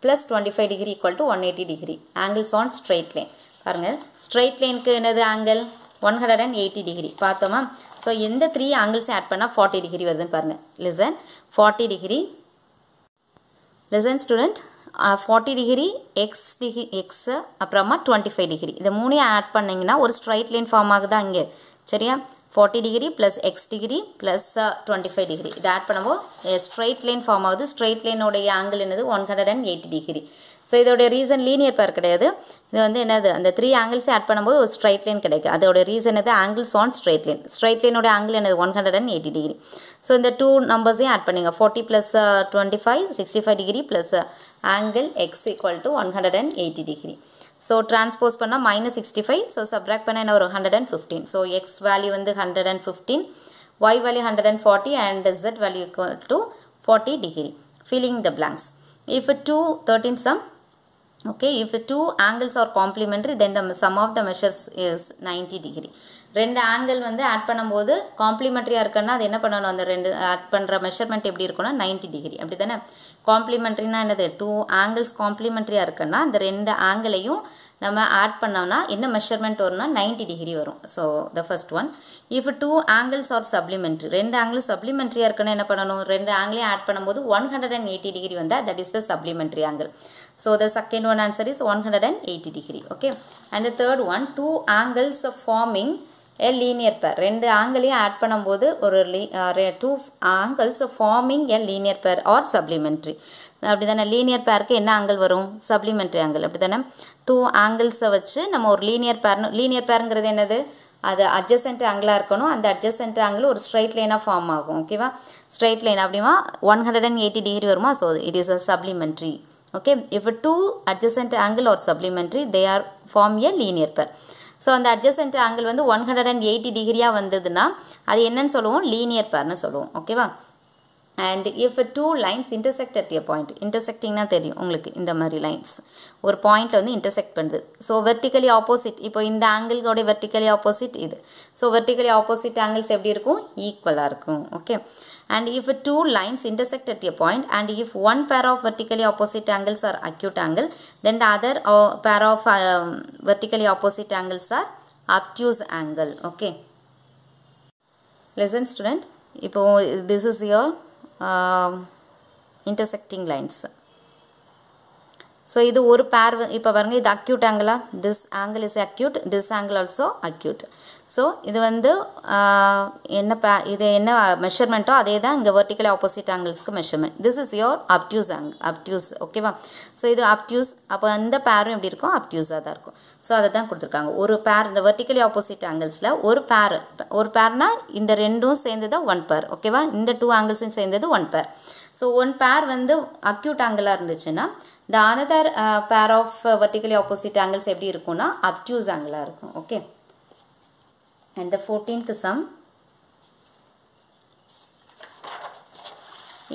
plus 25 degree equal to 180 degree. Angles on straight line. பாருங்கள், ஸ்ட்ரெயிட் லைனுக்கு என்னது ஆங்கிள் 180 டிகிரி பார்த்தோமா. ஸோ எந்த 3 ஆங்கிள்ஸையும் ஆட் பண்ணால் 40 டிகிரி வருதுன்னு பாருங்கள். Listen 40 degree, listen student 40 degree X அப்புறமா 25 டிகிரி இந்த மூணையும் ஆட் பண்ணிங்கன்னா ஒரு ஸ்ட்ரைட் லைன் ஃபார்ம் ஆகுதா இங்கே. சரியா, 40 degree plus X degree plus 25 degree இதை ஆட் பண்ணும்போது ஸ்ட்ரைட் லைன் ஃபார்ம் ஆகுது. ஸ்ட்ரைட் லைனோடைய ஆங்கிள் என்னது 180 டிகிரி. ஸோ இதோடைய ரீசன் லீனியர் பேர் கிடையாது. இது வந்து என்னது அந்த 3 ஆங்கிள்ஸை ஆட் பண்ணும்போது ஒரு ஸ்ட்ரைட் லைன் கிடைக்கும். அதோட ரீசன் எது angles on straight line. Straight லைனோட ஆங்கிள் என்னது 180 டிகிரி. ஸோ இந்த 2 நம்பர்ஸையும் ஆட் பண்ணிங்க 40 plus 25 65 degree plus angle X equal to 180 degree. So transpose பண்ணால் மைனஸ் 65. ஸோ சப்ராக்ட் பண்ணால் என்ன ஒரு 115. ஸோ எக்ஸ் வேல்யூ வந்து 115, Y value 140 and z value equal to 40 degree. Filling the blanks. If 13 sum. Okay, if 2 angles are complementary then the sum of the measures is 90 degree. ரெண்டு ஆங்கிள் வந்து ஆட் பண்ணும்போது காம்ப்ளிமெண்ட்ரியாக இருக்குன்னா அது என்ன பண்ணணும், அந்த ரெண்டு ஆட் பண்ணுற மெஷர்மெண்ட் எப்படி இருக்குன்னா 90 டிகிரி. அப்படி தானே, காம்ப்ளிமெண்ட்ரினா என்னது 2 ஆங்கிள்ஸ் காம்ப்ளிமெண்ட்ரியாக இருக்குன்னா அந்த ரெண்டு ஆங்கிளையும் நம்ம ஆட் பண்ணோம்னா என்ன மெஷர்மெண்ட் வரும்னா 90 டிகிரி வரும். So the first one. If 2 angles are supplementary, ரெண்டு ஆங்கிளும் சப்ளிமெண்ட்ரியாக இருக்குன்னா என்ன பண்ணணும், ரெண்டு ஆங்கிளையும் ஆட் பண்ணும்போது 180 டிகிரி வந்தால் that is the supplementary angle. So the second one answer is 180 degree. Okay, and the third one 2 angles forming a linear pair. ரெண்டு ஆங்கிளையும் ஆட் பண்ணும்போது ஒரு 2 angles forming a linear pair or supplementary. அப்படி தானே, லீனியர் பேருக்கு என்ன ஆங்கிள் வரும், சப்ளிமெண்ட்ரி ஆங்கிள். அப்படி தானே, 2 ஆங்கிள்ஸை வச்சு நம்ம ஒரு லீனியர் பேர்னு, லீனியர் பேருங்கிறது என்னது அது அட்ஜசன்ட் ஆங்கிளாக இருக்கணும். அந்த அட்ஜசன்ட் ஆங்கிள் ஒரு ஸ்ட்ரைட் லைனாக ஃபார்ம் ஆகும். ஓகேவா, ஸ்ட்ரைட் லைன் அப்படிமா 180 டிகிரி வருமா. So it is a supplementary. Okay, if 2 adjacent angle or supplementary they are form a linear pair. So அந்த adjacent angle வந்து 180 டிகிரியாக வந்ததுன்னா அது என்னன்னு சொல்லுவோம், லீனியர் பேர்னு சொல்லுவோம். ஓகேவா, and if 2 lines intersect at a point, intersectingனா தெரியும் உங்களுக்கு, இந்த மாதிரி லைன்ஸ் ஒரு பாயிண்ட்ல வந்து இன்டர்செக்ட் பண்ணுது. ஸோ வெர்டிக்கலி ஆப்போசிட், இப்போ இந்த ஆங்கிள்கோட வெர்டிக்கலி ஆப்போசிட் இது. ஸோ வெர்டிக்கலி ஆப்போசிட் ஆங்கிள்ஸ் எப்படி இருக்கும், ஈக்குவலாக இருக்கும். Okay, and if 2 lines intersect at a point and if one pair of vertically opposite angles are acute angle, then the other pair of vertically opposite angles are obtuse angle. Okay, listen student, இப்போ this is your intersecting lines. So இது ஒரு pair, இப்போ பாருங்க இது acute angle, this angle is acute, this angle also acute. So இது வந்து இது என்ன மெஷர்மெண்ட்டோ அதே தான் இங்கே வெர்டிக்கலி ஆப்போசிட் ஆங்கிள்ஸ்க்கு measurement. This is your obtuse obtuse ஓகேவா. ஸோ இது அப்டியூஸ், அப்போ இந்த பேரும் எப்படி இருக்கும், அப்டியூஸாக தான் இருக்கும். ஸோ அதை தான் கொடுத்துருக்காங்க. ஒரு பேர் இந்த வெர்டிக்கலி ஆப்போசிட் ஆங்கிள்ஸில் ஒரு பேர்னா இந்த ரெண்டும் சேர்ந்தது ஒன் பேர் ஓகேவா. இந்த 2 ஆங்கிள்ஸும் சேர்ந்தது ஒன் பேர். ஸோ ஒன் பேர் வந்து அக்யூட் ஆங்கிளாக இருந்துச்சுன்னா the another pair of vertically opposite angles எப்படி இருக்கும்னா obtuse ஆங்கிளாக இருக்கும். Okay. And the 14th sum,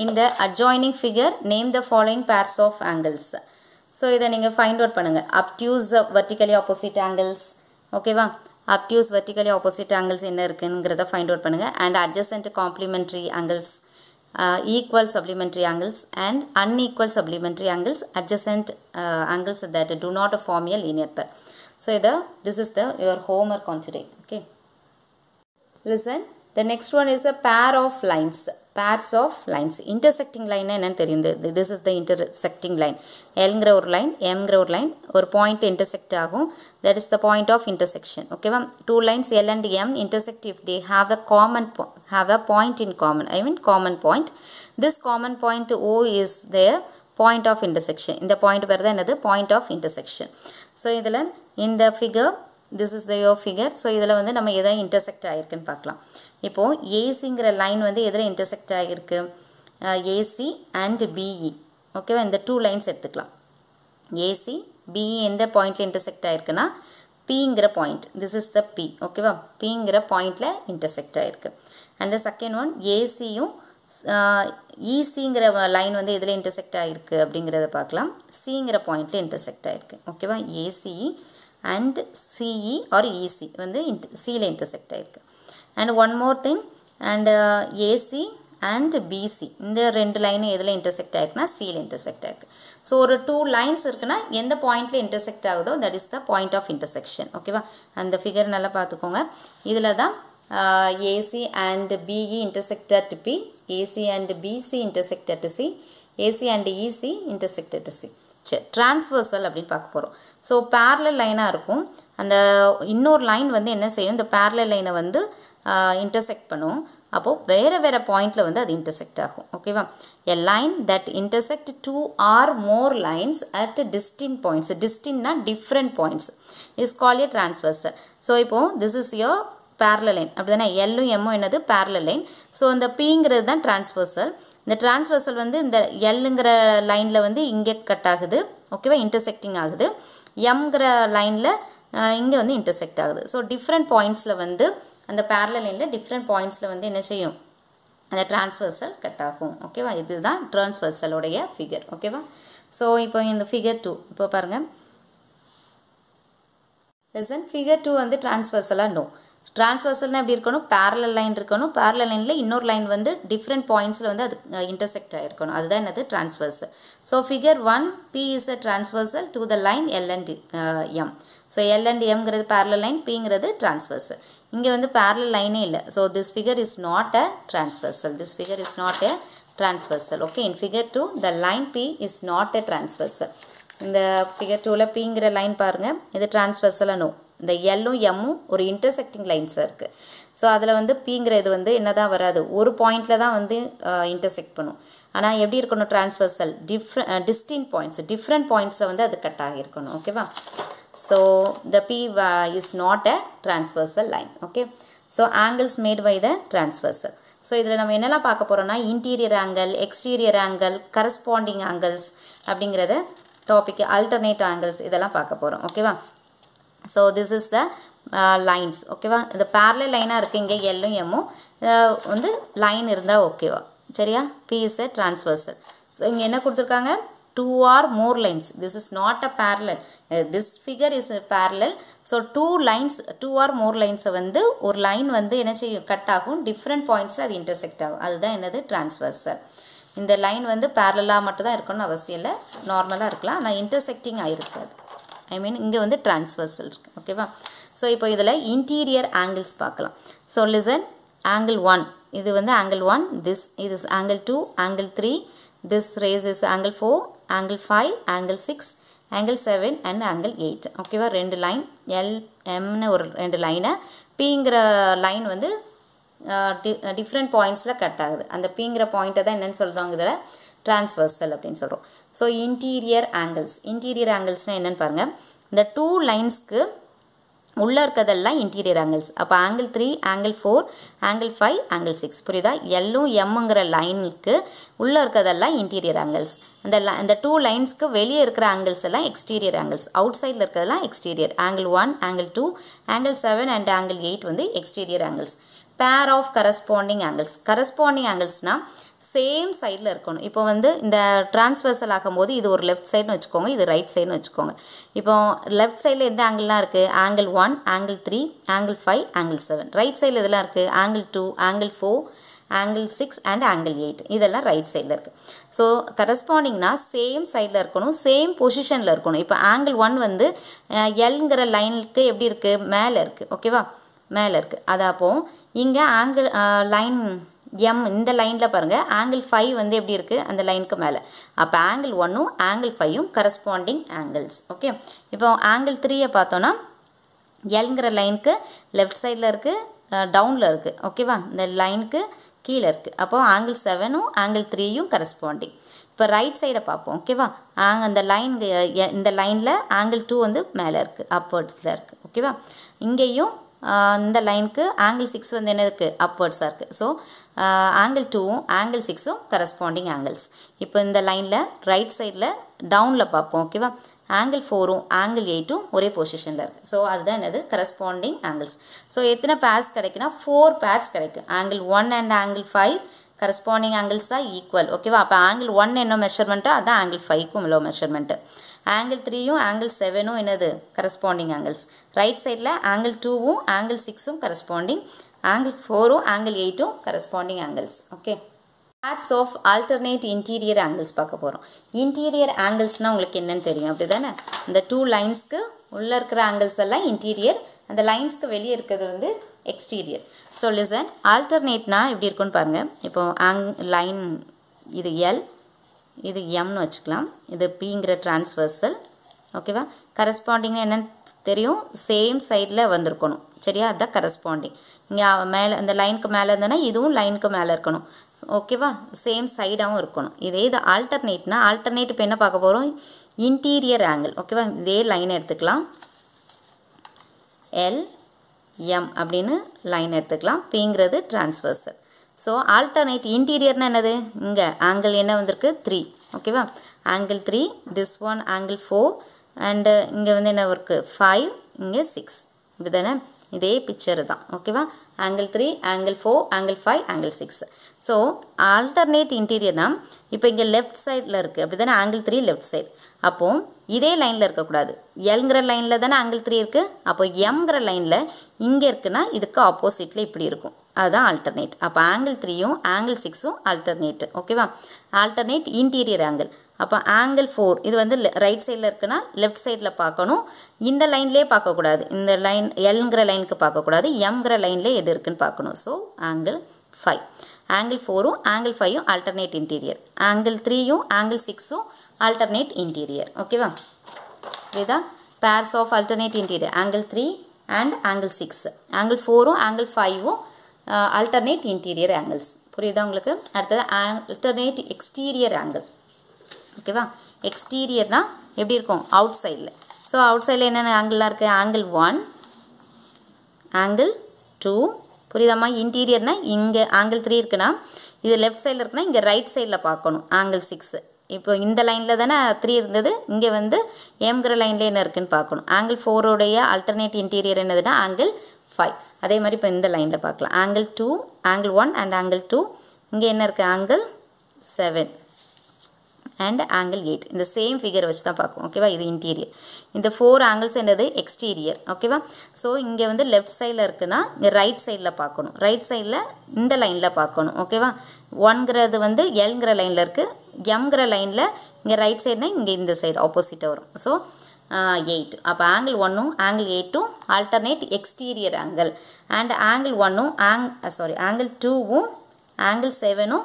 in the adjoining figure name the following pairs of angles. So இதை நீங்கள் ஃபைண்ட் அவுட் பண்ணுங்கள். obtuse vertically opposite angles ஓகேவா. obtuse vertically opposite angles என்ன இருக்குங்கிறத ஃபைண்ட் அவுட் பண்ணுங்கள். and adjacent complementary angles, equal supplementary angles and unequal supplementary angles, adjacent angles that do not form a linear pair. So this is your homework on today. Okay, listen, the next one is a pair of lines. Pairs of lines. Intersecting line என்னன்னு தெரியுது. This is the intersecting line. Lங்கிற ஒரு லைன், Mங்கிற ஒரு லைன் ஒரு பாயிண்ட் intersect ஆகும். That is the point of intersection. ஓகேவா. 2 lines L and M intersect if they have a point in common. I mean common point. This common point O is their point of intersection. இந்த பாயிண்ட் பேர் தான் என்னது, point of intersection. So இதில் இந்த figure, this is the your figure. So இதில் வந்து நம்ம எதை intersect ஆகிருக்குன்னு பார்க்கலாம். இப்போது ஏசிங்கிற லைன் வந்து எதில் intersect ஆகிருக்கு, ஏசி அண்ட் பிஇ ஓகேவா. இந்த 2 லைன்ஸ் எடுத்துக்கலாம். ஏசி பிஇ எந்த பாயிண்டில் intersect ஆகிருக்குன்னா பிங்கிற point, this is the P ஓகேவா. பிங்கிற பாயிண்டில் intersect ஆகிருக்கு. அண்ட் த செகண்ட் ஒன் ஏசியும் இசிங்கிற லைன் வந்து எதில் intersect ஆகிருக்கு அப்படிங்கிறத பார்க்கலாம். சிங்கிற பாயிண்டில் intersect ஆகிருக்கு ஓகேவா. ACE and CE or EC வந்து Cல intersect ஆயிருக்கு. and one more thing, and AC and BC இந்த ரெண்டு லைன் எதில் intersect ஆயிருக்குன்னா Cல intersect ஆயிருக்கு. ஸோ ஒரு 2 லைன்ஸ் இருக்குன்னா எந்த பாயிண்ட்ல intersect ஆகுதோ that is the point of intersection ஓகேவா. அந்த ஃபிகர் நல்லா பார்த்துக்கோங்க. இதில் தான் AC and BE intersected to P, AC and BC intersected to C, AC and EC intersected to C. சரி, டிரான்ஸ்வர்சல் அப்படின்னு பார்க்க போகிறோம். ஸோ பேரலல் லைனாக இருக்கும். அந்த இன்னொரு லைன் வந்து என்ன செய்யும், இந்த பேரலல் லைனை வந்து இன்டர்செக்ட் பண்ணும். அப்போது வேறு பாயிண்டில் வந்து அது இன்டர்செக்ட் ஆகும் ஓகேவா. A line that intersect 2 or more lines at distinct points, டிஸ்டின்னா different points, is called a transversal. So இப்போது this is your parallel line அப்படி தானே, எல்லும் எம்மும் என்னது பேரலல் லைன். ஸோ இந்த பிங்கிறது தான் டிரான்ஸ்வர்சல். இந்த டிரான்ஸ்வர்சல் வந்து இந்த எல்லுங்கிற லைனில் வந்து இங்கே கட் ஆகுது ஓகேவா, இன்டர்செக்டிங் ஆகுது. எம்ங்கிற லைனில் இங்கே வந்து இன்டர்செக்ட் ஆகுது. ஸோ டிஃப்ரெண்ட் பாயிண்ட்ஸில் வந்து அந்த பேரலல் லைனில் டிஃப்ரெண்ட் பாயிண்ட்ஸில் வந்து என்ன செய்யும், அந்த டிரான்ஸ்வர்சல் கட் ஆகும் ஓகேவா. இதுதான் டிரான்ஸ்வர்சலோடைய ஃபிகர் ஓகேவா. ஸோ இப்போ இந்த ஃபிகர் 2 இப்போ பாருங்கள். லிசன், ஃபிகர் 2 வந்து டிரான்ஸ்வர்சலாக நோ. டிரான்ஸ்வர்சல்னா எப்படி இருக்கணும், பேரலல் லைன் இருக்கணும். பேரலல் லைனில் இன்னொரு லைன் வந்து டிஃப்ரெண்ட் பாயிண்ட்ஸில் வந்து அது இன்டர்செக்ட் ஆகிருக்கணும். அதுதான் என்னது transversal. So figure 1 P is a transversal to the line L and M. So L and Mங்கிறது பேரலல் லைன், Pங்கிறது டிரான்ஸ்வர்சல். இங்கே வந்து பேரலல் லைனே இல்லை. So this figure is not a transversal. This figure is not a transversal okay. In figure 2 the line P is not a transversal. இந்த ஃபிகர் 2ல் Pங்கிற லைன் பாருங்கள், இது டிரான்ஸ்வர்சலாக நோ. இந்த எல்லும் எம்மும் ஒரு இன்டர்செக்டிங் லைன்ஸாக இருக்குது. ஸோ அதில் வந்து பிங்கிறது வந்து என்ன தான் வராது, ஒரு பாயிண்டில் தான் வந்து இன்டர்செக்ட் பண்ணும். ஆனால் எப்படி இருக்கணும், டிரான்ஸ்வர்சல் டிஸ்டின்ட் பாயிண்ட்ஸ், டிஃப்ரெண்ட் பாயிண்ட்ஸில் வந்து அது கட் ஆகியிருக்கணும் ஓகேவா. So the P is not a transversal line okay. So angles made by the transversal. So இதில் நம்ம என்னெல்லாம் பார்க்க போகிறோம்னா interior angle, exterior angle, corresponding angles அப்படிங்கிறத டாபிக், ஆல்டர்னேட் ஆங்கிள்ஸ் இதெல்லாம் பார்க்க போகிறோம் ஓகேவா. So this is the lines ஓகேவா. இந்த பேரலல் லைனாக இருக்குது, இங்கே எல்லும் எம்மும் வந்து லைன் இருந்தால் ஓகேவா சரியா. P is a transversal. So இங்கே என்ன கொடுத்துருக்காங்க, 2 or more lines. This is not a parallel. This figure is a parallel. So 2 lines, 2 or more lines வந்து ஒரு லைன் வந்து என்ன செய்யும், கட் ஆகும், டிஃப்ரெண்ட் பாயிண்ட்ஸில் அது இன்டர்செக்ட் ஆகும். அதுதான் என்னது டிரான்ஸ்வர்சல். இந்த லைன் வந்து பேரலாக மட்டும் தான் இருக்கணும்னு அவசியம் இல்லை, நார்மலாக இருக்கலாம், ஆனால் இன்டர்செக்டிங் ஆகிருக்காது. ஐ மீன் இங்கே வந்து டிரான்ஸ்வர்சல் இருக்குது ஓகேவா. ஸோ இப்போ இதில் இன்டீரியர் ஆங்கிள்ஸ் பார்க்கலாம். ஸோ லிசன், ஆங்கிள் 1 இது வந்து ஆங்கிள் 1, திஸ் இது angle 2, angle 3, this race is angle 4, angle 5, angle 6, angle 7 and angle 8 ஓகேவா. 2 லைன் எல் எம்னு ஒரு 2 லைனை Pங்கிற லைன் வந்து டிஃப்ரெண்ட் பாயிண்ட்ஸில் கட் ஆகுது. அந்த Pங்கிற பாயிண்ட்டை தான் என்னென்னு சொல்லுவாங்க இதில் டிரான்ஸ்வர்சல் அப்படின்னு சொல்கிறோம். ஸோ இன்டீரியர் ஆங்கிள்ஸ்னால் என்னென்னு பாருங்கள். இந்த 2 லைன்ஸ்க்கு உள்ளே இருக்கிறதெல்லாம் இன்டீரியர் ஆங்கிள்ஸ். அப்போ angle 3, angle 4, angle 5, angle 6 புரியுதா? எல்லும் எம்ங்கிற லைனுக்கு உள்ளே இருக்கிறதெல்லாம் இன்டீரியர் ஆங்கிள்ஸ். அந்த 2 லைன்ஸ்க்கு வெளியே இருக்கிற ஆங்கிள்ஸ் எல்லாம் எக்ஸ்டீரியர் ஆங்கிள்ஸ். அவுட் சைடில் இருக்கிறதெல்லாம் exterior. angle 1, angle 2, angle 7 and angle 8 வந்து exterior angles. pair of corresponding anglesனா சேம் சைடில் இருக்கணும். இப்போ வந்து இந்த டிரான்ஸ்வர்சல் ஆகும்போது இது ஒரு லெஃப்ட் சைடுன்னு வச்சுக்கோங்க, இது ரைட் சைடுன்னு வச்சுக்கோங்க. இப்போ லெஃப்ட் சைடில் எந்த ஆங்கிள்லாம் இருக்குது? angle 1, angle 3, angle 5, angle 7. Right சைடில் இதெல்லாம் இருக்குது angle 2, angle 4, angle 6 and angle 8. இதெல்லாம் ரைட் சைடில் இருக்குது. ஸோ கரஸ்பாண்டிங்னா சேம் சைடில் இருக்கணும், சேம் பொசிஷனில் இருக்கணும். இப்போ angle 1 வந்து எல்ங்கிற லைனுக்கு எப்படி இருக்குது? மேலே இருக்குது. ஓகேவா? மேலே இருக்குது. அது அப்போ இங்கே ஆங்கிள் லைன் எம் இந்த லைனில் பாருங்கள் angle 5 வந்து எப்படி இருக்குது? அந்த லைனுக்கு மேலே. அப்போ angle 1ம் angle 5ம் கரஸ்பாண்டிங் ஆங்கிள்ஸ். ஓகே, இப்போ angle 3யை பார்த்தோன்னா எல்ங்கிற லைனுக்கு லெஃப்ட் சைடில் இருக்குது, டவுனில் இருக்குது. ஓகேவா? இந்த லைனுக்கு கீழே இருக்குது. அப்போ angle 7ம் angle 3யும் கரஸ்பாண்டிங். இப்போ ரைட் சைடை பார்ப்போம். ஓகேவா? அந்த லைன் இந்த லைனில் angle 2 வந்து மேலே இருக்குது, அப்வர்ட்ஸில் இருக்குது. ஓகேவா? இங்கேயும் இந்த லைனுக்கு angle 6 வந்து என்ன இருக்குது? அப்வர்ட்ஸாக இருக்குது. ஸோ angle 2ம் angle 6ம் கரஸ்பாண்டிங் ஆங்கிள்ஸ். இப்போ இந்த லைனில் ரைட் சைடில் டவுனில் பார்ப்போம். ஓகேவா? angle 4ம் angle 8ம் ஒரே பொசிஷனில் இருக்குது. ஸோ அதுதான் என்னது? Corresponding angles. ஸோ எத்தனை பேர்ஸ் கிடைக்குன்னா 4 பேர்ஸ் கிடைக்கும். angle 1 and angle 5 கரஸ்பாண்டிங் ஆங்கிள்ஸாக ஈக்குவல். ஓகேவா? அப்போ angle 1 என்ன மெஷர்மெண்ட்டோ அதுதான் angle 5க்கும் இவ்வளோ மெஷர்மெண்ட்டு. angle 3யும் angle 7ம் என்னது? Corresponding angles. ரைட் சைடில் angle 2ம் angle 6ம் கரஸ்பாண்டிங், angle 4ம் angle 8ம் corresponding angles. Okay, pairs of alternate interior angles பார்க்க போகிறோம். இன்டீரியர் ஆங்கிள்ஸ்னால் உங்களுக்கு என்னன்னு தெரியும் அப்படி தானே? இந்த 2 லைன்ஸ்க்கு உள்ளே இருக்கிற ஆங்கிள்ஸ் எல்லாம் இன்டீரியர், அந்த லைன்ஸ்க்கு வெளியே இருக்கிறது வந்து எக்ஸ்டீரியர். ஸோ லிசன், ஆல்டர்னேட்னா எப்படி இருக்குன்னு பாருங்கள். இப்போ லைன் இது எல், இது எம்னு வச்சுக்கலாம், இது பிங்கிற டிரான்ஸ்வர்சல். ஓகேவா? கரஸ்பாண்டிங்னா என்னன்னு தெரியும்? சேம் சைடில் வந்திருக்கணும். சரியா? அதுதான் கரஸ்பாண்டிங். இங்கே மேலே அந்த லைனுக்கு மேலே இருந்ததுன்னா இதுவும் லைனுக்கு மேலே இருக்கணும். ஓகேவா? சேம் சைடாகவும் இருக்கணும். இது ஆல்டர்னேட்னா, ஆல்டர்னேட் இப்போ என்ன பார்க்க போகிறோம்? Interior angle. ஓகேவா? இதே லைன் எடுத்துக்கலாம், எல் எம் அப்படின்னு லைன் எடுத்துக்கலாம். பிங்கிறது டிரான்ஸ்வர்சல். ஸோ ஆல்டர்னேட் இன்டீரியர்னா என்னது? இங்கே ஆங்கிள் என்ன வந்திருக்கு? 3. ஓகேவா? angle 3, this one angle 4 and இங்கே வந்து என்ன இருக்குது? 5, இங்கே 6. இப்படி தானே? இதே பிக்சர் தான். ஓகேவா? angle 3, angle 4, angle 5, angle 6. So alternate இன்டீரியர்னா இப்போ இங்கே லெஃப்ட் சைடில் இருக்குது அப்படி தானே? angle 3 left side. அப்போது இதே லைனில் இருக்கக்கூடாது. எல்ங்கிற லைனில் தானே angle 3 இருக்குது. அப்போ எம்ங்கிற லைனில் இங்கே இருக்குன்னா இதுக்கு ஆப்போசிட்டில் இப்படி இருக்கும். அதுதான் ஆல்டர்னேட். அப்போ angle 3யும் angle 6ம் ஆல்டர்னேட். ஓகேவா? Alternate interior angle. அப்போ angle 4 இது வந்து ரைட் சைடில் இருக்குன்னா லெஃப்ட் சைடில் பார்க்கணும். இந்த லைன்லேயே பார்க்கக்கூடாது. இந்த லைன் எல்ங்கிற லைனுக்கு பார்க்கக்கூடாது. எம்ங்கிற லைன்லேயே எது இருக்குன்னு பார்க்கணும். So angle 5. angle 4ம் angle 5ம் ஆல்டர்னேட் இன்டீரியர். angle 3யும் angle 6ம் ஆல்டர்னேட் இன்டீரியர். ஓகேவா? புரியுதா? pairs of alternate interior angle 3 and angle 6. angle 4ம் angle 5ம் alternate interior angles. புரியுதா உங்களுக்கு? அடுத்தது alternate exterior angle. ஓகேவா? எக்ஸ்டீரியர்னா எப்படி இருக்கும்? அவுட் சைடில். ஸோ அவுட் சைடில் என்னென்ன ஆங்கிள்லாம் இருக்குது? angle 1, angle 2. புரியுதாம்மா? இன்டீரியர்னா இங்கே angle 3 இருக்குன்னா இது லெஃப்ட் சைடில் இருக்குன்னா இங்கே ரைட் சைடில் பார்க்கணும். angle 6. இப்போ இந்த லைனில் தானே 3 இருந்தது, இங்கே வந்து எம்ங்கிற லைனில் என்ன இருக்குன்னு பார்க்கணும். angle 4உடைய ஆல்டர்னேட் இன்டீரியர் என்னதுன்னா angle 5. அதே மாதிரி இப்போ இந்த லைனில் பார்க்கலாம். angle 2, angle 1 and angle 2. இங்கே என்ன இருக்குது? angle 7 and angle 8. இந்த சேம் ஃபிகர் வச்சு தான் பார்க்கும். ஓகேவா? இது இன்டீரியர். இந்த 4 ஆங்கிள்ஸ் என்னது? எக்ஸ்டீரியர். ஓகேவா? ஸோ இங்கே வந்து லெஃப்ட் சைடில் இருக்குன்னா இங்கே ரைட் சைடில் பார்க்கணும். ரைட் சைடில் இந்த லைனில் பார்க்கணும். ஓகேவா? 1ங்கிறது வந்து எல்ங்கிற லைனில் இருக்குது. எம்ங்கிற லைனில் இங்கே ரைட் சைடுனா இங்கே இந்த சைடு ஆப்போசிட்டாக வரும். ஸோ 8. அப்போ angle 1ம் angle 8ம் alternate exterior angle. And angle 1ம் angle 2ம் angle 7ம்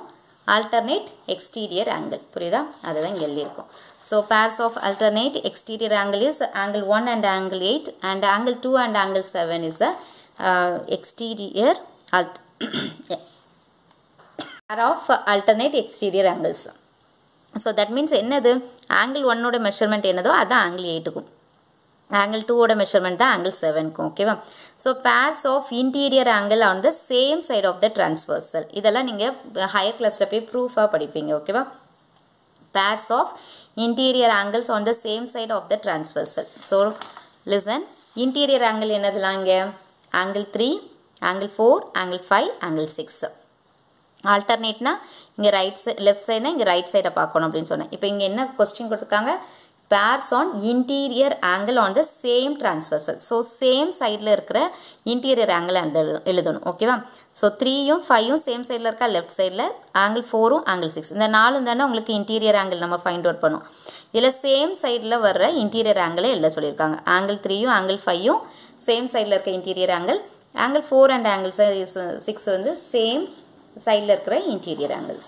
alternate exterior angle. புரியுதா? அதுதான் இங்கே எழுதியிருக்கும். ஸோ pairs of alternate exterior angle is angle 1 and angle 8 and angle 2 and angle 7 is the exterior pair of alternate exterior angles. So that means என்னது angle 1 ஓட measurement என்னதோ அதான் angle 8 க்கும், angle 2 ஓட measurement தான் angle 7 க்கும். ஓகேவா? So pairs of interior angle on the same side of the transversal. இதெல்லாம் நீங்க higher classல போய் proof-ஆ படிப்பீங்க. ஓகேவா? Pairs of interior angles on the same side of the transversal. So listen, interior angle என்னதுலாம் இங்க angle 3, angle 4, angle 5, angle 6. alternate na இங்க ரைட் சைடு லெஃப்ட் சைடுனா இங்க ரைட் சைட பார்க்கணும் அப்படினு சொன்னேன். இப்போ இங்க என்ன क्वेश्चन கொடுத்திருக்காங்க, pairs on interior angle on the same transversal. so same sideல இருக்கிற interior angle எழுதணும். ஓகேவா? so 3யும் 5யும் same sideல இருக்கா லெஃப்ட் சைடுல, angle 4ம் angle 6 இந்த நாலும் தான உங்களுக்கு interior angle நம்ம ஃபைண்ட் அவுட் பண்ணோம். இதுல same sideல வர்ற interior angle எழுத சொல்லிருக்காங்க. angle 3யும் angle 5யும் same sideல இருக்க interior angle, angle 4 and angle 6 வந்து same sideல இருக்கிற interior angles.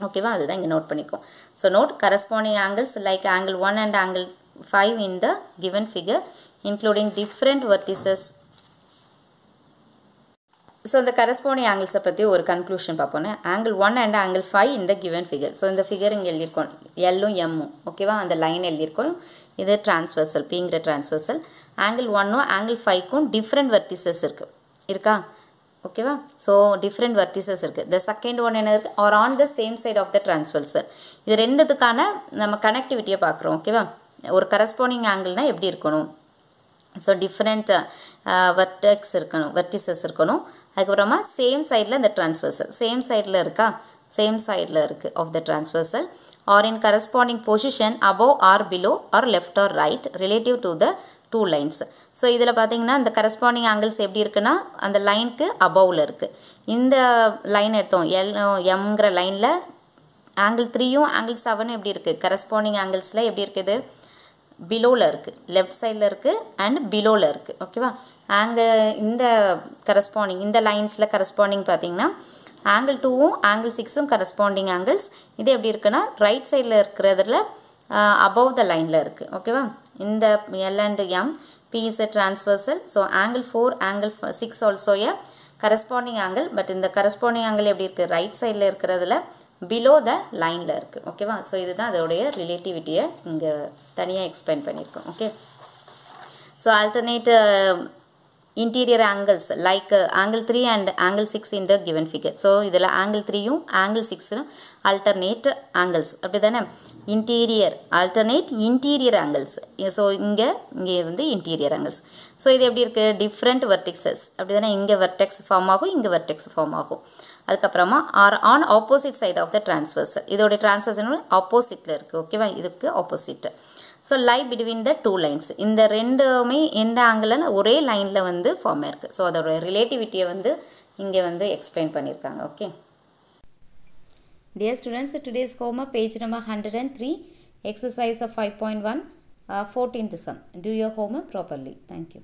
ஓகேவா? அதுதான் இங்க நோட் பண்ணிக்கோ. so note corresponding angles like angle 1 and angle 5 in the given figure including different vertices. so the corresponding angles பத்தி ஒரு conclusion பாப்போம். angle 1 and angle 5 in the given figure. so இந்த figure இங்க எழுதிருக்கோம், L உம் M உம். ஓகேவா? அந்த லைன் எழுதிருக்கோம். இது transversal, Pங்கிற transversal. angle 1 உம் angle 5 க்கும் different vertices இருக்கா? ஓகேவா? so different vertices இருக்கு. the second one என்ன இருக்கு, or on the same side of the transversal. இது ரெண்டுத்துக்கான நம்ம கனெக்டிவிட்டியை பார்க்குறோம். ஓகேவா? ஒரு corresponding angle-னா எப்படி இருக்கணும், so different vertices இருக்கணும். அதுக்கப்புறமா same sideல இந்த transversal, same sideல இருக்கா, same sideல இருக்கு of the transversal, or in corresponding position above or below or left or right relative to the two lines. so இதில பார்த்தீங்கன்னா இந்த corresponding angles எப்படி இருக்குன்னா அந்த லைனுக்கு அபவ்ல இருக்கு. இந்த லைன் எடுத்தோம் Mங்கிற லைன்ல angle 3யும் angle 7ம் எப்படி இருக்கு, corresponding anglesல எப்படி இருக்குது, பிலோல இருக்கு, லெஃப்ட் சைடுல இருக்கு and பிலோல இருக்கு. ஓகேவா? இந்த corresponding இந்த லைன்ஸ்ல corresponding பார்த்தீங்கன்னா angle 2ம் angle 6ம் corresponding angles. இது எப்படி இருக்குன்னா ரைட் சைடுல இருக்கிறதுல above the lineல இருக்கு. ஓகேவா? இந்த L and M, P is a transversal. so angle 4, angle 6 also a corresponding angle, but இந்த corresponding angle எப்படி இருக்கு, ரைட் சைடுல இருக்கிறதுல below the lineல இருக்கு. ஓகேவா? so இதுதான் அதோடைய ரிலேட்டிவிட்டியை இங்க தனியா எக்ஸ்பிளைன் பண்ணிருக்கோம். Okay, so alternate interior angles like angle 3 and angle 6 in the given figure. so இதல angle 3யும் angle 6ம் alternate angles. அப்படிதானே? interior alternate interior angles. so இங்க வந்து interior angles. so இது எப்படி இருக்கு, different vertices. அப்படிதானே? இங்க vertex form ஆகும், இங்க vertex form ஆகும். அதுக்கப்புறமா are on opposite side of the transversal. இதோட transversal oppositeல இருக்கு. ஓகேவா? இதுக்கு opposite. so lie between the two lines. இந்த ரெண்டுமே எந்த ஆங்கிள்ல ஒரே லைன்ல வந்து ஃபார்ம் ஆயிருக்கு. so அதோட ரிலேட்டிவிட்டியை வந்து இங்க வந்து எக்ஸ்பிளைன் பண்ணிருக்காங்க. Okay dear students, today's homework page number 103, exercise of 5.1, 14th sum. do your homework properly. Thank you.